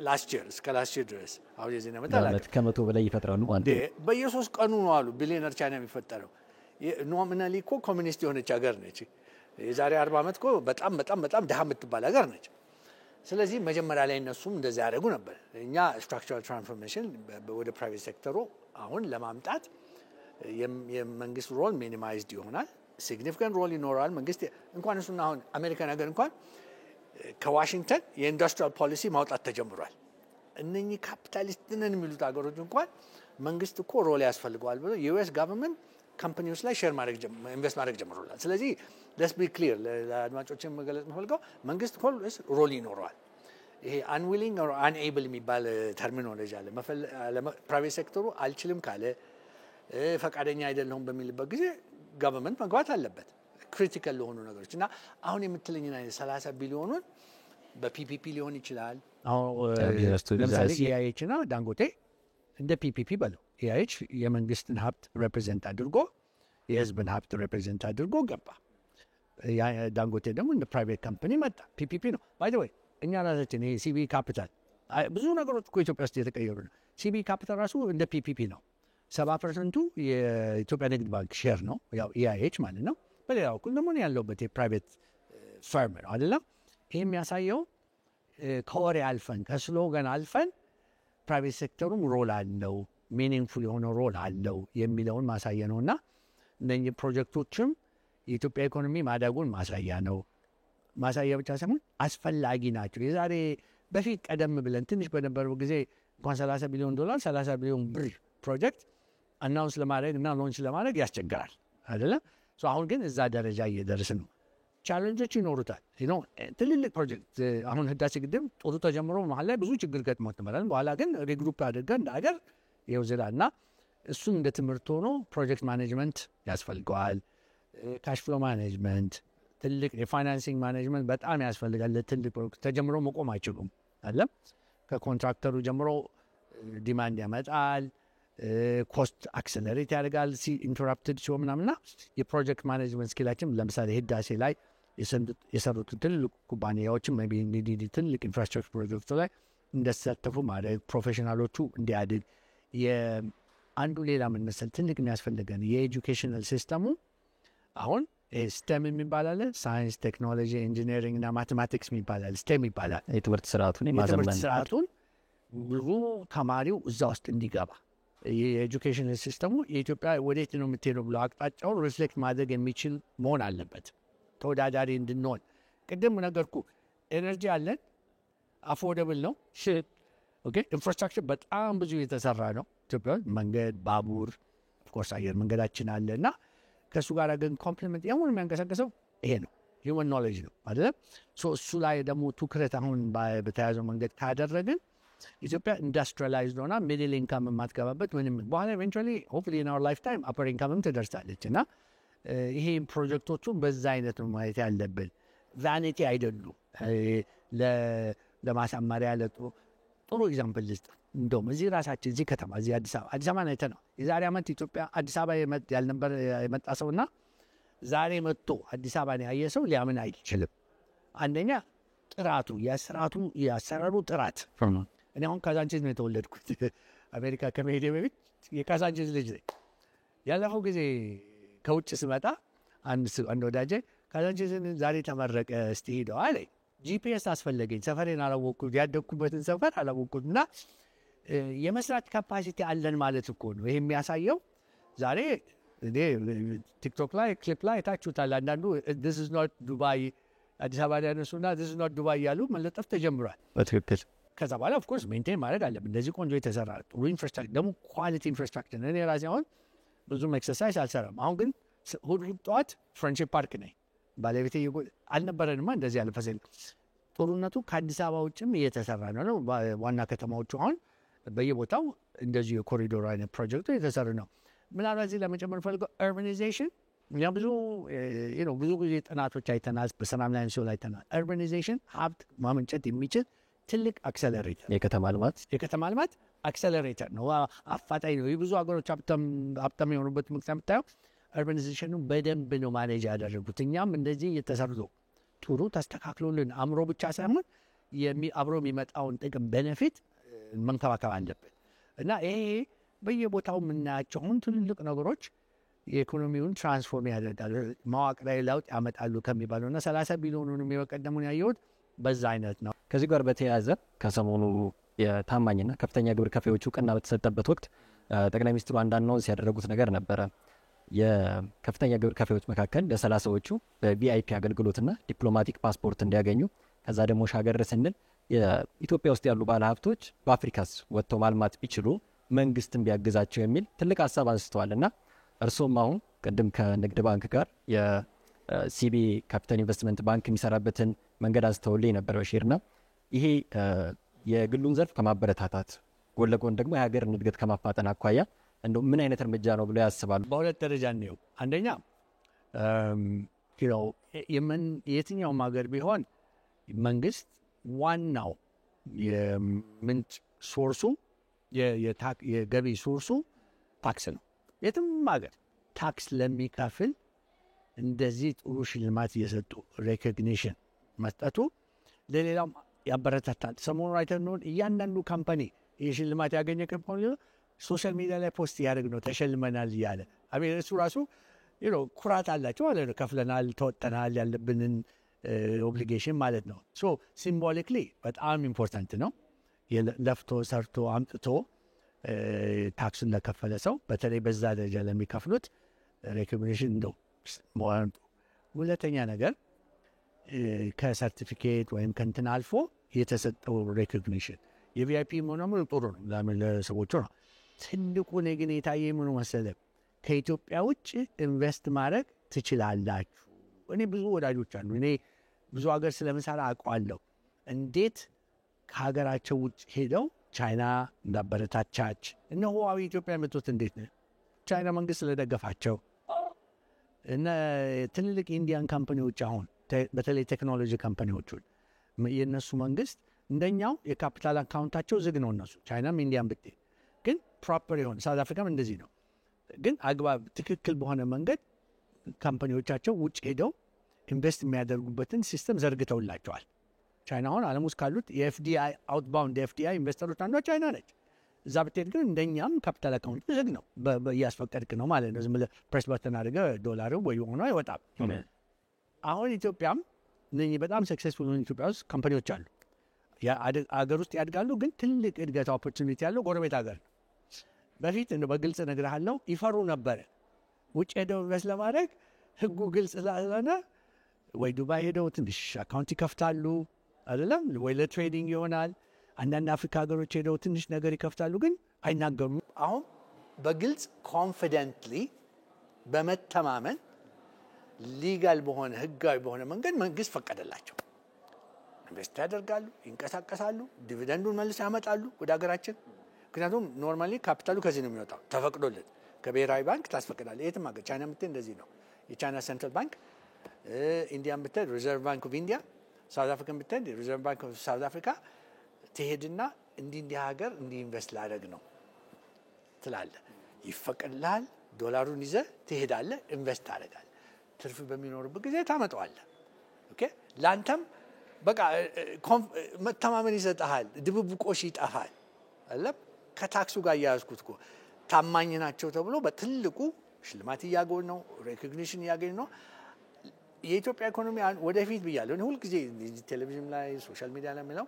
ላስት ይር እስከ ላስት ይር ድረስ አሁን የዜና መጣላት ከመቶ በላይ ይፈጥራሉ። አንዴ በየ3 ቀኑ ነው አሉ ቢሊዮነር ቻይና የሚፈጠረው። ኖሚናሊ እኮ ኮሚኒስት የሆነች ሀገር ነች። የዛሬ 40 ዓመት እኮ በጣም ድሃ የምትባል ሀገር ነች። ስለዚህ መጀመሪያ ላይ እነሱም እንደዛ ያደርጉ ነበር። እኛ ስትራክቸራል ትራንስፎርሜሽን ወደ ፕራይቬት ሴክተሩ አሁን ለማምጣት የመንግስት ሮል ሚኒማይዝድ ይሆናል። ሲግኒፊካንት ሮል ይኖራል። መንግስት እንኳን እሱና አሁን አሜሪካን ሀገር እንኳን ከዋሽንግተን የኢንዱስትሪያል ፖሊሲ ማውጣት ተጀምሯል። እነኚህ ካፒታሊስት ነን የሚሉት ሀገሮች እንኳን መንግስት እኮ ሮል ያስፈልገዋል ብሎ የዩኤስ ጋቨርንመንት ካምፓኒዎች ላይ ሼር ማድረግ ኢንቨስት ማድረግ ጀምሮላል። ስለዚህ let's be clear ለአድማጮችን መገለጽ የምፈልገው መንግስት ሮል ይኖረዋል። ይሄ unwilling or unable የሚባል ተርሚኖሎጂ አለ። ፕራይቬት ሴክተሩ አልችልም ካለ ፈቃደኛ አይደለሁም በሚልበት ጊዜ ጋቨርንመንት መግባት አለበት ክሪቲካል ለሆኑ ነገሮች እና አሁን የምትለኝን አይነት 30 ቢሊዮኑን በፒፒፒ ሊሆን ይችላል። ለምሳሌ ኢአይኤች እና ዳንጎቴ እንደ ፒፒፒ በለው ኢአይኤች የመንግስትን ሀብት ሬፕሬዘንት አድርጎ የህዝብን ሀብት ሬፕሬዘንት አድርጎ ገባ። ዳንጎቴ ደግሞ እንደ ፕራይቬት ካምፓኒ መጣ። ፒፒፒ ነው ባይ ዘ ወይ። እኛ ራሳችን ይሄ ሲቢ ካፒታል ብዙ ነገሮች እኮ ኢትዮጵያ ውስጥ የተቀየሩ ነው። ሲቢ ካፒታል ራሱ እንደ ፒፒፒ ነው። 70% የኢትዮጵያ ንግድ ባንክ ሼር ነው፣ ያው ኢአይኤች ማለት ነው። በሌላ በኩል ደግሞ ያለውበት የፕራይቬት ፈርም ነው አይደለም። ይሄ የሚያሳየው ከወሬ አልፈን ከስሎገን አልፈን ፕራይቬት ሴክተሩም ሮል አለው፣ ሚኒንግፉል የሆነ ሮል አለው የሚለውን ማሳያ ነውና እነኚህ ፕሮጀክቶችም የኢትዮጵያ ኢኮኖሚ ማደጉን ማሳያ ነው። ማሳያ ብቻ ሳይሆን አስፈላጊ ናቸው። የዛሬ በፊት ቀደም ብለን ትንሽ በነበረው ጊዜ እንኳን 30 ቢሊዮን ዶላር 30 ቢሊዮን ብር ፕሮጀክት አናውንስ ለማድረግ እና ሎንች ለማድረግ ያስቸግራል አይደለም። አሁን ግን እዛ ደረጃ እየደረስ ነው። ቻሌንጆች ይኖሩታል። ትልልቅ ፕሮጀክት አሁን ህዳሴ ግድብ ጥሩ ተጀምሮ መሀል ላይ ብዙ ችግር ገጥሞት ነበራል። በኋላ ግን ሪግሩፕ አድርገን እንደ ሀገር ይኸው ዝላል እና እሱም እንደ ትምህርት ሆኖ ፕሮጀክት ማኔጅመንት ያስፈልገዋል። ካሽ ፍሎ ማኔጅመንት፣ ትልቅ የፋይናንሲንግ ማኔጅመንት በጣም ያስፈልጋል። ለትልቅ ተጀምሮ መቆም አይችሉም አለም ከኮንትራክተሩ ጀምሮ ዲማንድ ያመጣል፣ ኮስት አክሰለሬት ያደርጋል ኢንተራፕትድ ሲሆን ምናምና የፕሮጀክት ማኔጅመንት ስኪላችን ለምሳሌ ህዳሴ ላይ የሰሩት ትልቅ ኩባንያዎችም ትልቅ ኢንፍራስትራክቸር ፕሮጀክት ላይ እንደተሳተፉ ማድረግ ፕሮፌሽናሎቹ እንዲያድግ አንዱ ሌላ ምን መሰል ትልቅ የሚያስፈልገን የኤጁኬሽናል ሲስተሙ አሁን ስቴም የሚባል አለ። ሳይንስ፣ ቴክኖሎጂ፣ ኢንጂነሪንግ እና ማቴማቲክስ የሚባል አለ። ስቴም ይባላል። የትምህርት ስርዓቱን ብዙ ተማሪው እዛ ውስጥ እንዲገባ የኤጁኬሽናል ሲስተሙ የኢትዮጵያ ወዴት ነው የምትሄደው ብሎ አቅጣጫውን ሪፍሌክት ማድረግ የሚችል መሆን አለበት። ተወዳዳሪ እንድንሆን ቅድም ነገርኩ። ኤነርጂ አለን፣ አፎርደብል ነው። ኢንፍራስትራክቸር በጣም ብዙ የተሰራ ነው። ኢትዮጵያ መንገድ፣ ባቡር፣ ኦፍኮርስ አየር መንገዳችን አለ እና ከእሱ ጋር ግን ኮምፕሊመንት የሆኑ የሚያንቀሳቀሰው ይሄ ነው፣ ሂውመን ኖሌጅ ነው አይደለም። እሱ ላይ ደግሞ ትኩረት አሁን በተያዘው መንገድ ካደረግን ኢትዮጵያ ኢንዱስትሪላይዝድ ሆና ሚድል ኢንካም የማትገባበት ምንም በኋላ ኤቨንቹዋሊ ሆፕፉሊ ኢን አወር ላይፍ ታይም አፐር ኢንካምም ትደርሳለች እና ይሄ ፕሮጀክቶቹን በዛ አይነት ነው ማየት ያለብን። ቫኒቲ አይደሉም። ለማሳመሪያ ጥሩ ኤግዛምፕል ልስጥ። እንደውም እዚህ ራሳችን እዚህ ከተማ እዚህ አዲስ አበባ አይተ ነው የዛሬ ዓመት ኢትዮጵያ አዲስ አበባ ያልነበር የመጣ ሰውና ዛሬ መጥቶ አዲስ አበባን ያየ ሰው ሊያምን አይችልም። አንደኛ ጥራቱ፣ የአሰራሩ ጥራት። እኔ አሁን ካዛንቺስ ነው የተወለድኩት። አሜሪካ ከመሄዴ በፊት የካዛንቺስ ልጅ ነኝ። ያለፈው ጊዜ ከውጭ ስመጣ አንድ ወዳጄ ካዛንቺስን ዛሬ ተመረቀ እስቲ ሄደው አለኝ። ጂፒኤስ አስፈለገኝ። ሰፈሬን አላወቅኩት፣ ያደግኩበትን ሰፈር አላወቅኩት እና የመስራት ካፓሲቲ አለን ማለት እኮ ነው። ይሄ የሚያሳየው ዛሬ ቲክቶክ ላይ ክሊፕ ላይ ታችሁታል። አንዳንዱ this is not ዱባይ አዲስ አበባ ያነሱና this is not ዱባይ ያሉ መለጠፍ ተጀምሯል። በትክክል ከዛ በኋላ ኦፍኮርስ ሜንቴን ማድረግ አለብን። እንደዚህ ቆንጆ የተሰራ ጥሩ ኢንፍራስትራክቸር ደግሞ ኳሊቲ ኢንፍራስትራክቸር። እኔ ራሴ አሁን ብዙም ኤክሰርሳይዝ አልሰራም። አሁን ግን ሁሉ ጠዋት ፍሬንድሺፕ ፓርክ ነኝ። ባለቤቴ አልነበረንማ እንደዚህ ያለ ፈሰል። ጥሩነቱ ከአዲስ አበባ ውጭም እየተሰራ ነው። ዋና ከተማዎቹ አሁን በየቦታው እንደዚህ የኮሪዶር አይነት ፕሮጀክቱ የተሰሩ ነው። ምናልባት እዚህ ለመጨመር ፈልገው ኡርባናይዜሽን እኛ ብዙ ጊዜ ጥናቶች አይተናል፣ በሰላም ላይ ሲሆን አይተናል። ኡርባናይዜሽን ሀብት ማመንጨት የሚችል ትልቅ አክሰለሬተር፣ የከተማ ልማት አክሰለሬተር ነው። አፋጣኝ ነው። የብዙ ሀገሮች ሀብታም የሆኑበት ምክንያት የምታየው ኡርባናይዜሽኑ በደንብ ነው ማኔጅ ያደረጉት። እኛም እንደዚህ የተሰርቶ ጥሩ ተስተካክሎልን አእምሮ ብቻ ሳይሆን አብሮ የሚመጣውን ጥቅም ቤኔፊት መንከባከብ አለብን እና ይሄ በየቦታው የምናያቸውን ትልልቅ ነገሮች የኢኮኖሚውን ትራንስፎርም ያደርጋሉ፣ መዋቅራዊ ለውጥ ያመጣሉ ከሚባለው እና 30 ቢሊዮኑንም የበቀደሙን ያየሁት በዛ አይነት ነው። ከዚህ ጋር በተያያዘ ከሰሞኑ የታማኝና ከፍተኛ ግብር ከፋዮች እውቅና በተሰጠበት ወቅት ጠቅላይ ሚኒስትሩ አንዳንድ ነው ያደረጉት ነገር ነበረ። የከፍተኛ ግብር ከፋዮች መካከል ለ30ዎቹ በቪአይፒ አገልግሎትና ዲፕሎማቲክ ፓስፖርት እንዲያገኙ ከዛ ደግሞ ሻገር ስንል የኢትዮጵያ ውስጥ ያሉ ባለሀብቶች በአፍሪካስ ወጥተው ማልማት ቢችሉ መንግስትን ቢያግዛቸው የሚል ትልቅ ሀሳብ አንስተዋል እና እርሶም አሁን ቅድም ከንግድ ባንክ ጋር የሲቢ ካፒታል ኢንቨስትመንት ባንክ የሚሰራበትን መንገድ አንስተውልኝ ነበር በሼርና ይሄ የግሉን ዘርፍ ከማበረታታት ጎን ለጎን ደግሞ የሀገርን እድገት ከማፋጠን አኳያ እንደው ምን አይነት እርምጃ ነው ብለው ያስባሉ? በሁለት ደረጃ ነው። አንደኛ የትኛውም ሀገር ቢሆን መንግስት ዋናው የምንጭ ሶርሱ የገቢ ሶርሱ ታክስ ነው። የትም ሀገር ታክስ ለሚከፍል እንደዚህ ጥሩ ሽልማት እየሰጡ ሬኮግኒሽን መስጠቱ ለሌላው ያበረታታል። ሰሞኑን አይተን እያንዳንዱ ካምፓኒ ይህ ሽልማት ያገኘ ካምፓኒ ሶሻል ሚዲያ ላይ ፖስት ያደርግ ነው ተሸልመናል እያለ እሱ ራሱ ኩራት አላቸው ማለት ነው። ከፍለናል፣ ተወጥተናል ያለብንን ኦብሊጌሽን ማለት ነው። ሲምቦሊክሊ በጣም ኢምፖርታንት ነው። ለፍቶ ሰርቶ አምጥቶ ታክሱን ለከፈለ ሰው በተለይ በዛ ደረጃ ለሚከፍሉት ሬኮግኒሽን እንደው። ሁለተኛ ነገር ከሰርቲፊኬት ወይም ከንትን አልፎ የተሰጠው ሬኮግኒሽን የቪአይፒ መሆኑ ጥሩ ነው ለሰዎቹ ነው። ትልቁ እኔ ግን የታየ ምኑ መሰለህ፣ ከኢትዮጵያ ውጭ ኢንቨስት ማድረግ ትችላላችሁ እኔ ብዙ ወዳጆች አሉ። እኔ ብዙ ሀገር ስለምሰራ አውቀዋለሁ እንዴት ከሀገራቸው ውጭ ሄደው ቻይና እንዳበረታቻች እነ ህዋዌ ኢትዮጵያ የመጡት እንዴት ነው ቻይና መንግስት ስለደገፋቸው እና ትልልቅ ኢንዲያን ካምፓኒዎች አሁን በተለይ ቴክኖሎጂ ካምፓኒዎቹን የእነሱ መንግስት እንደኛው የካፒታል አካውንታቸው ዝግ ነው። እነሱ ቻይናም ኢንዲያን ብትሄድ ግን ፕሮፐር የሆነ ሳውዝ አፍሪካም እንደዚህ ነው። ግን አግባብ ትክክል በሆነ መንገድ ካምፓኒዎቻቸው ውጭ ሄደው ኢንቨስት የሚያደርጉበትን ሲስተም ዘርግተውላቸዋል። ቻይና አሁን ዓለም ውስጥ ካሉት የኤፍዲአይ አውትባውንድ የኤፍዲአይ ኢንቨስተሮች አንዷ ቻይና ነች። እዛ ብትሄድ ግን እንደኛም ካፒታል አካውንት ዝግ ነው። እያስፈቀድክ ነው ማለት ነው። ዝም ብለህ ፕሬስ በተን አድርገህ ዶላሩ ወይ ሆኖ አይወጣም። አሁን ኢትዮጵያም እነኚህ በጣም ሰክሴስፉል ሆኑ ኢትዮጵያ ውስጥ ካምፓኒዎች አሉ። አገር ውስጥ ያድጋሉ፣ ግን ትልቅ እድገት ኦፖርቹኒቲ ያለው ጎረቤት ሀገር ነው። በፊት በግልጽ እነግርሃለሁ ይፈሩ ነበረ። ውጭ ሄደው ኢንቨስት ለማድረግ ህጉ ግልጽ ስላልሆነ ወይ ዱባይ ሄደው ትንሽ አካውንት ይከፍታሉ አይደለም ወይ ለትሬዲንግ ይሆናል። አንዳንድ አፍሪካ ሀገሮች ሄደው ትንሽ ነገር ይከፍታሉ፣ ግን አይናገሩም። አሁን በግልጽ ኮንፊደንትሊ በመተማመን ሊጋል በሆነ ህጋዊ በሆነ መንገድ መንግስት ፈቀደላቸው። ኢንቨስት ያደርጋሉ፣ ይንቀሳቀሳሉ፣ ዲቪደንዱን መልስ ያመጣሉ ወደ ሀገራችን። ምክንያቱም ኖርማሊ ካፒታሉ ከዚህ ነው የሚወጣው ተፈቅዶለት ከብሔራዊ ባንክ ታስፈቅዳለ። የትም ሀገር ቻይና ምትሄድ እንደዚህ ነው። የቻይና ሴንትራል ባንክ፣ ኢንዲያን ብትሄድ ሪዘርቭ ባንክ ኦፍ ኢንዲያ፣ ሳውዝ አፍሪካን ብትሄድ ሪዘርቭ ባንክ ኦፍ ሳውዝ አፍሪካ ትሄድና እንዲህ ሀገር እንዲህ ኢንቨስት ላደርግ ነው ትላለ። ይፈቀድልሃል። ዶላሩን ይዘህ ትሄዳለህ፣ ኢንቨስት ታደርጋለህ። ትርፍ በሚኖርበት ጊዜ ታመጣዋለህ። ኦኬ ላንተም በቃ መተማመን ይሰጥሃል። ድብብቆሽ ይጠፋል። አለም ከታክሱ ጋር እያያዝኩት እኮ ታማኝ ናቸው ተብሎ በትልቁ ሽልማት እያገኙ ነው፣ ሬኮግኒሽን እያገኙ ነው። የኢትዮጵያ ኢኮኖሚ ወደፊት ብያለሁ ሁልጊዜ ቴሌቪዥን ላይ ሶሻል ሚዲያ ላይ የሚለው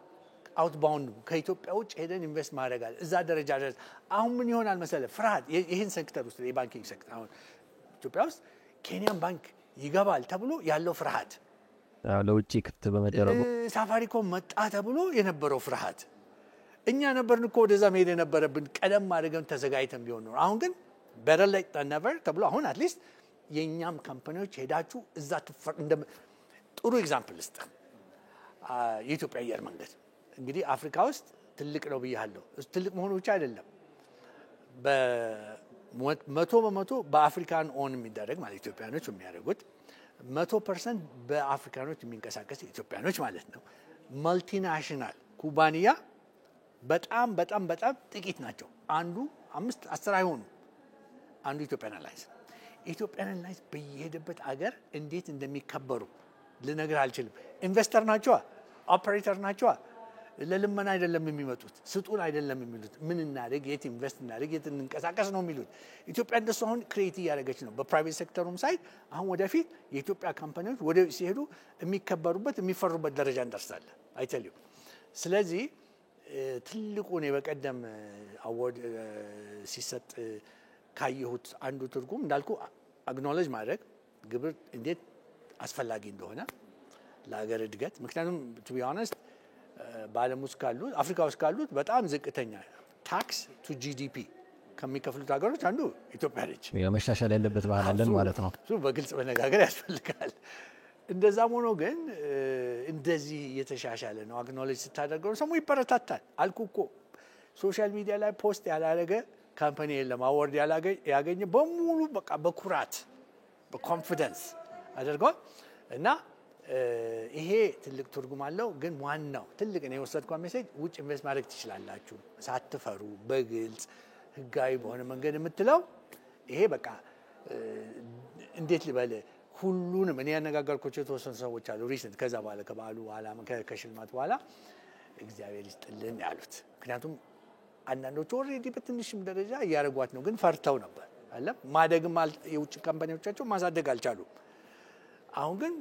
አውትባውንድ ከኢትዮጵያ ውጭ ሄደን ኢንቨስት ማድረግ አለ። እዛ ደረጃ ድረስ አሁን ምን ይሆናል መሰለህ? ፍርሃት ይህን ሴክተር ውስጥ የባንኪንግ ሴክተር አሁን ኢትዮጵያ ውስጥ ኬንያን ባንክ ይገባል ተብሎ ያለው ፍርሃት፣ ለውጭ ክፍት በመደረጉ ሳፋሪኮም መጣ ተብሎ የነበረው ፍርሃት፣ እኛ ነበርን እኮ ወደዛ መሄድ የነበረብን ቀደም አድርገን ተዘጋጅተን ቢሆን ነው። አሁን ግን better late than never ተብሎ አሁን አትሊስት የእኛም ካምፓኒዎች ሄዳችሁ እዛ ጥሩ ኤግዛምፕል ልስጥ። የኢትዮጵያ አየር መንገድ እንግዲህ አፍሪካ ውስጥ ትልቅ ነው ብያለሁ። ትልቅ መሆኑ ብቻ አይደለም፣ በመቶ በመቶ በአፍሪካን ኦን የሚደረግ ማለት ኢትዮጵያኖች የሚያደርጉት 100% በአፍሪካኖች የሚንቀሳቀስ ኢትዮጵያኖች ማለት ነው። ማልቲናሽናል ኩባንያ በጣም በጣም በጣም ጥቂት ናቸው። አንዱ 5-10 አይሆኑ። አንዱ ኢትዮጵያን ኤርላይንስ። ኢትዮጵያን ኤርላይንስ በየሄደበት አገር እንዴት እንደሚከበሩ ልነግር አልችልም። ኢንቨስተር ናቸዋ፣ ኦፐሬተር ናቸዋ። ለልመና አይደለም የሚመጡት፣ ስጡን አይደለም የሚሉት። ምን እናደርግ፣ የት ኢንቨስት እናደርግ፣ የት እንንቀሳቀስ ነው የሚሉት። ኢትዮጵያ እንደሱ አሁን ክሬት እያደረገች ነው። በፕራይቬት ሴክተሩም ሳይድ አሁን ወደፊት የኢትዮጵያ ካምፓኒዎች ወደ ሲሄዱ የሚከበሩበት የሚፈሩበት ደረጃ እንደርሳለን አይተልዩ። ስለዚህ ትልቁን የበቀደም አዋርድ ሲሰጥ ካየሁት አንዱ ትርጉም እንዳልኩ አግኖሌጅ ማድረግ ግብር እንዴት አስፈላጊ እንደሆነ ለሀገር እድገት። ምክንያቱም ቱ ቢ ኦነስት በዓለም ውስጥ ካሉት አፍሪካ ውስጥ ካሉት በጣም ዝቅተኛ ታክስ ቱ ጂዲፒ ከሚከፍሉት ሀገሮች አንዱ ኢትዮጵያ ነች። መሻሻል ያለበት ባህል አለን ማለት ነው። እሱ በግልጽ መነጋገር ያስፈልጋል። እንደዛም ሆኖ ግን እንደዚህ እየተሻሻለ ነው። አግኖሌጅ ስታደርገው ሰሙ ይበረታታል። አልኩ እኮ ሶሻል ሚዲያ ላይ ፖስት ያላደረገ ካምፓኒ የለም። አዋርድ ያገኘ በሙሉ በቃ በኩራት በኮንፊደንስ አድርገዋል። እና ይሄ ትልቅ ትርጉም አለው። ግን ዋናው ትልቅ ነው የወሰድኳት ሜሴጅ ውጭ ኢንቨስት ማድረግ ትችላላችሁ ሳትፈሩ በግልጽ ህጋዊ በሆነ መንገድ የምትለው ይሄ በቃ እንዴት ልበል ሁሉንም እኔ ያነጋገርኳቸው የተወሰኑ ሰዎች አሉ ሪሰንት ከዛ በኋላ ከበዓሉ በኋላ ከሽልማት በኋላ እግዚአብሔር ይስጥልን ያሉት። ምክንያቱም አንዳንዶቹ ኦልሬዲ በትንሽም ደረጃ እያደረጓት ነው፣ ግን ፈርተው ነበር አለ ማደግም የውጭ ካምፓኒዎቻቸው ማሳደግ አልቻሉም። አሁን ግን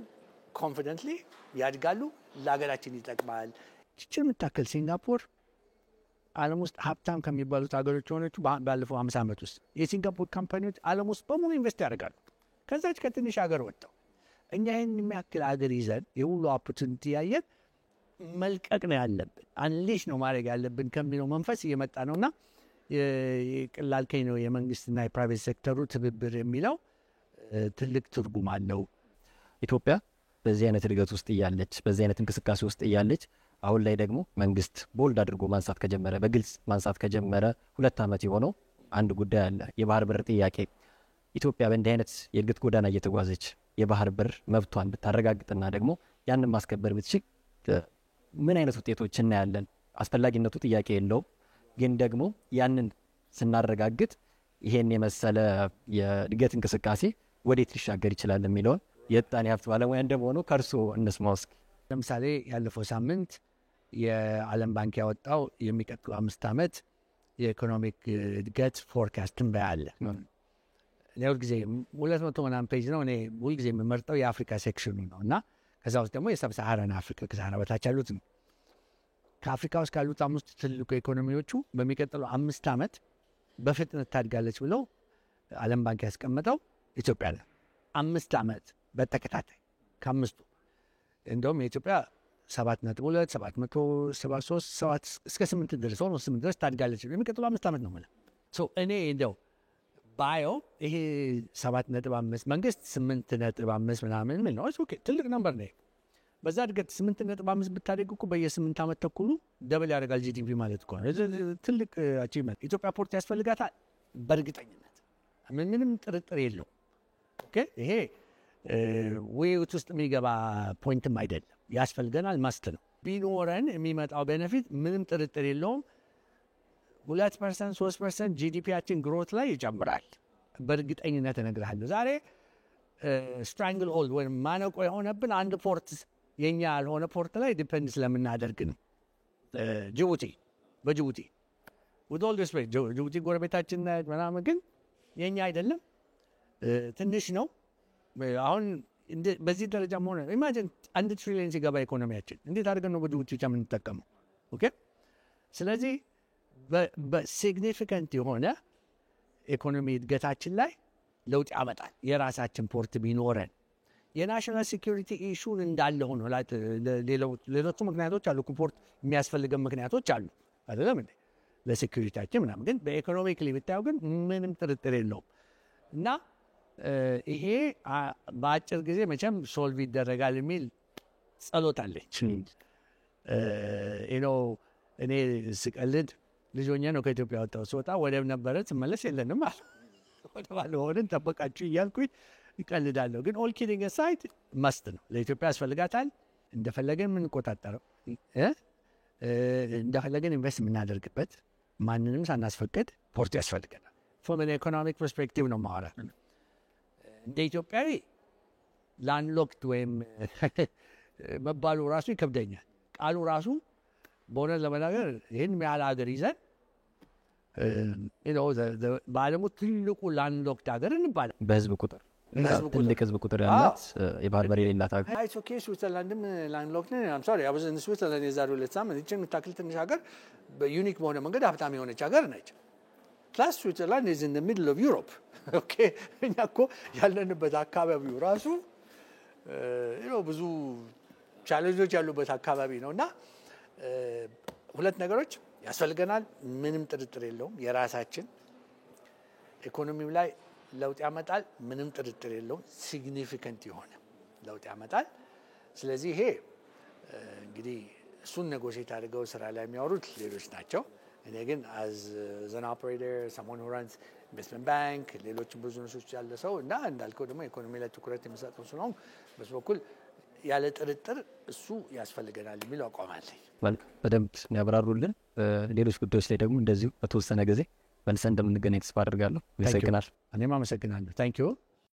ኮንፊደንትሊ ያድጋሉ፣ ለሀገራችን ይጠቅማል። ይህችን የምታክል ሲንጋፖር ዓለም ውስጥ ሀብታም ከሚባሉት ሀገሮች የሆነችው ባለፈው 50 ዓመት ውስጥ የሲንጋፖር ካምፓኒዎች ዓለም ውስጥ በሙሉ ኢንቨስት ያደርጋሉ። ከዛች ከትንሽ ሀገር ወጥተው እኛ ይህን የሚያክል ሀገር ይዘን የሁሉ ኦፖርቹኒቲ ያየን መልቀቅ ነው ያለብን፣ አንሌሽ ነው ማድረግ ያለብን ከሚለው መንፈስ እየመጣ ነውና ቅላልከኝ ነው የመንግስትና የፕራይቬት ሴክተሩ ትብብር የሚለው ትልቅ ትርጉም አለው። ኢትዮጵያ በዚህ አይነት እድገት ውስጥ እያለች በዚህ አይነት እንቅስቃሴ ውስጥ እያለች አሁን ላይ ደግሞ መንግስት ቦልድ አድርጎ ማንሳት ከጀመረ በግልጽ ማንሳት ከጀመረ 2 ዓመት የሆነው አንድ ጉዳይ አለ፣ የባህር በር ጥያቄ። ኢትዮጵያ በእንዲህ አይነት የእድገት ጎዳና እየተጓዘች የባህር በር መብቷን ብታረጋግጥና ደግሞ ያንን ማስከበር ብትችል ምን አይነት ውጤቶች እናያለን? አስፈላጊነቱ ጥያቄ የለውም፣ ግን ደግሞ ያንን ስናረጋግጥ ይሄን የመሰለ የእድገት እንቅስቃሴ ወዴት ሊሻገር ይችላል የሚለውን የምጣኔ ሀብት ባለሙያ እንደመሆኑ ከእርሶ እንስማ እስኪ። ለምሳሌ ያለፈው ሳምንት የዓለም ባንክ ያወጣው የሚቀጥሉ 5 ዓመት የኢኮኖሚክ እድገት ፎርካስት ትንበያ አለ። እኔ ሁልጊዜ 200 ምናምን ፔጅ ነው። እኔ ሁልጊዜ የምመርጠው የአፍሪካ ሴክሽኑ ነው እና ከዛ ውስጥ ደግሞ የሰብሳሃራን አፍሪካ ከሰሃራ በታች ያሉት ነው። ከአፍሪካ ውስጥ ካሉት 5 ትልቁ ኢኮኖሚዎቹ በሚቀጥለው 5 ዓመት በፍጥነት ታድጋለች ብለው ዓለም ባንክ ያስቀመጠው ኢትዮጵያ ነው። 5 ዓመት በተከታታይ ከአምስቱ እንደውም የኢትዮጵያ 7.2 773 7 እስከ 8 ድረስ ሆኖ 8 ድረስ ታድጋለች የሚቀጥለው 5 ዓመት ነው ማለት ነው። እኔ እንደው ባዮ ይሄ 7.5 መንግስት 8.5 ምናምን ምን ነው ኦኬ ትልቅ ነምበር ነው። በዛ እድገት 8.5 ብታደግ እኮ በየ8 ዓመት ተኩሉ ደብል ያደርጋል ጂዲፒ ማለት እኮ ነው። ትልቅ አቺቭመንት። ኢትዮጵያ ፖርት ያስፈልጋታል በእርግጠኝነት ምንም ጥርጥር የለው። ኦኬ ይሄ ውይይት ውስጥ የሚገባ ፖይንትም አይደለም። ያስፈልገናል ማስት ነው። ቢኖረን የሚመጣው ቤኔፊት ምንም ጥርጥር የለውም። 2% 3% ጂዲፒያችን ግሮት ላይ ይጨምራል። በእርግጠኝነት እነግርሃለሁ። ዛሬ ስትራንግል ሆልድ ወይም ማነቆ የሆነብን አንድ ፖርት የኛ ያልሆነ ፖርት ላይ ዲፔንድ ስለምናደርግ ነው። በጅቡቲ with all respect ጅቡቲ ጎረቤታችን ምናምን ግን የኛ አይደለም፣ ትንሽ ነው። አሁን በዚህ ደረጃ መሆነ ኢማጂን 1 ትሪሊየን ሲገባ ኢኮኖሚያችን እንዴት አድርገን ነው በጅቡቲ ብቻ የምንጠቀመው? ኦኬ ስለዚህ በሲግኒፊካንት የሆነ ኢኮኖሚ እድገታችን ላይ ለውጥ ያመጣል። የራሳችን ፖርት ቢኖረን የናሽናል ሴኩሪቲ ኢሹን እንዳለ ሆኖ ሌሎቹ ምክንያቶች አሉ። ፖርት የሚያስፈልገን ምክንያቶች አሉ አይደለም እንዴ ለሴኩሪቲያችን ምናምን። ግን በኢኮኖሚክሊ ብታየው ግን ምንም ጥርጥር የለውም እና ይሄ በአጭር ጊዜ መቼም ሶልቭ ይደረጋል የሚል ጸሎት አለች። እኔ ስቀልድ ልጆኛ ነው ከኢትዮጵያ ወጣው ስወጣ ወደብ ነበረ ስመለስ የለንም አለ ወደ ባለሆንን ጠበቃችሁ እያልኩኝ ይቀልዳለሁ። ግን ኦል ኪዲንግ አሳይድ መስት ነው ለኢትዮጵያ ያስፈልጋታል። እንደፈለገን የምንቆጣጠረው እንደፈለገን ኢንቨስት የምናደርግበት ማንንም ሳናስፈቅድ ፖርት ያስፈልገናል። ፍሮም አን ኢኮኖሚክ ፐርስፔክቲቭ ነው ማወራ። እንደ ኢትዮጵያዊ ላንድሎክድ ወይም መባሉ ራሱ ይከብደኛል። ቃሉ ራሱ በእውነት ለመናገር ይህን ያህል ሀገር ይዘን በዓለሙ ትልቁ ላንድሎክድ ሀገር እንባላል በህዝብ ቁጥር ትልቅ ህዝብ ቁጥር ያላት የባህር በር የሌላት ሀገር። ኦኬ ስዊትዘርላንድም ላንድሎክድ ነው። ስዊትዘርላንድ የዛሬ 2 ሳምንት ይህችን የምታክል ትንሽ ሀገር በዩኒክ በሆነ መንገድ ሀብታም የሆነች ሀገር ነች። ፕላስ ስዊትዘርላንድ ኢዝ ኢን ዘ ሚድል ኦፍ ዩሮፕ። ኦኬ እኛ እኮ ያለንበት አካባቢው ራሱ ብዙ ቻሌንጆች ያሉበት አካባቢ ነው እና 2 ነገሮች ያስፈልገናል፣ ምንም ጥርጥር የለውም። የራሳችን ኢኮኖሚው ላይ ለውጥ ያመጣል፣ ምንም ጥርጥር የለውም። ሲግኒፊካንት የሆነ ለውጥ ያመጣል። ስለዚህ ይሄ እንግዲህ እሱን ኔጎሽየት አድርገው ስራ ላይ የሚያወሩት ሌሎች ናቸው። እኔ ግን አዝ ዘን ኦፕሬተር ሰሞን ሆራንስ ኢንቨስትመንት ባንክ ሌሎችም ብዙ ነሶች ያለ ሰው እና እንዳልከው ደግሞ ኢኮኖሚ ላይ ትኩረት የሚሰጠው ስለሆነ በሱ በኩል ያለ ጥርጥር እሱ ያስፈልገናል የሚል አቋም አለኝ። በደንብ ያብራሩልን። ሌሎች ጉዳዮች ላይ ደግሞ እንደዚሁ በተወሰነ ጊዜ መልሰን እንደምንገናኝ ተስፋ አድርጋለሁ። እኔም አመሰግናለሁ። ታንክ ዩ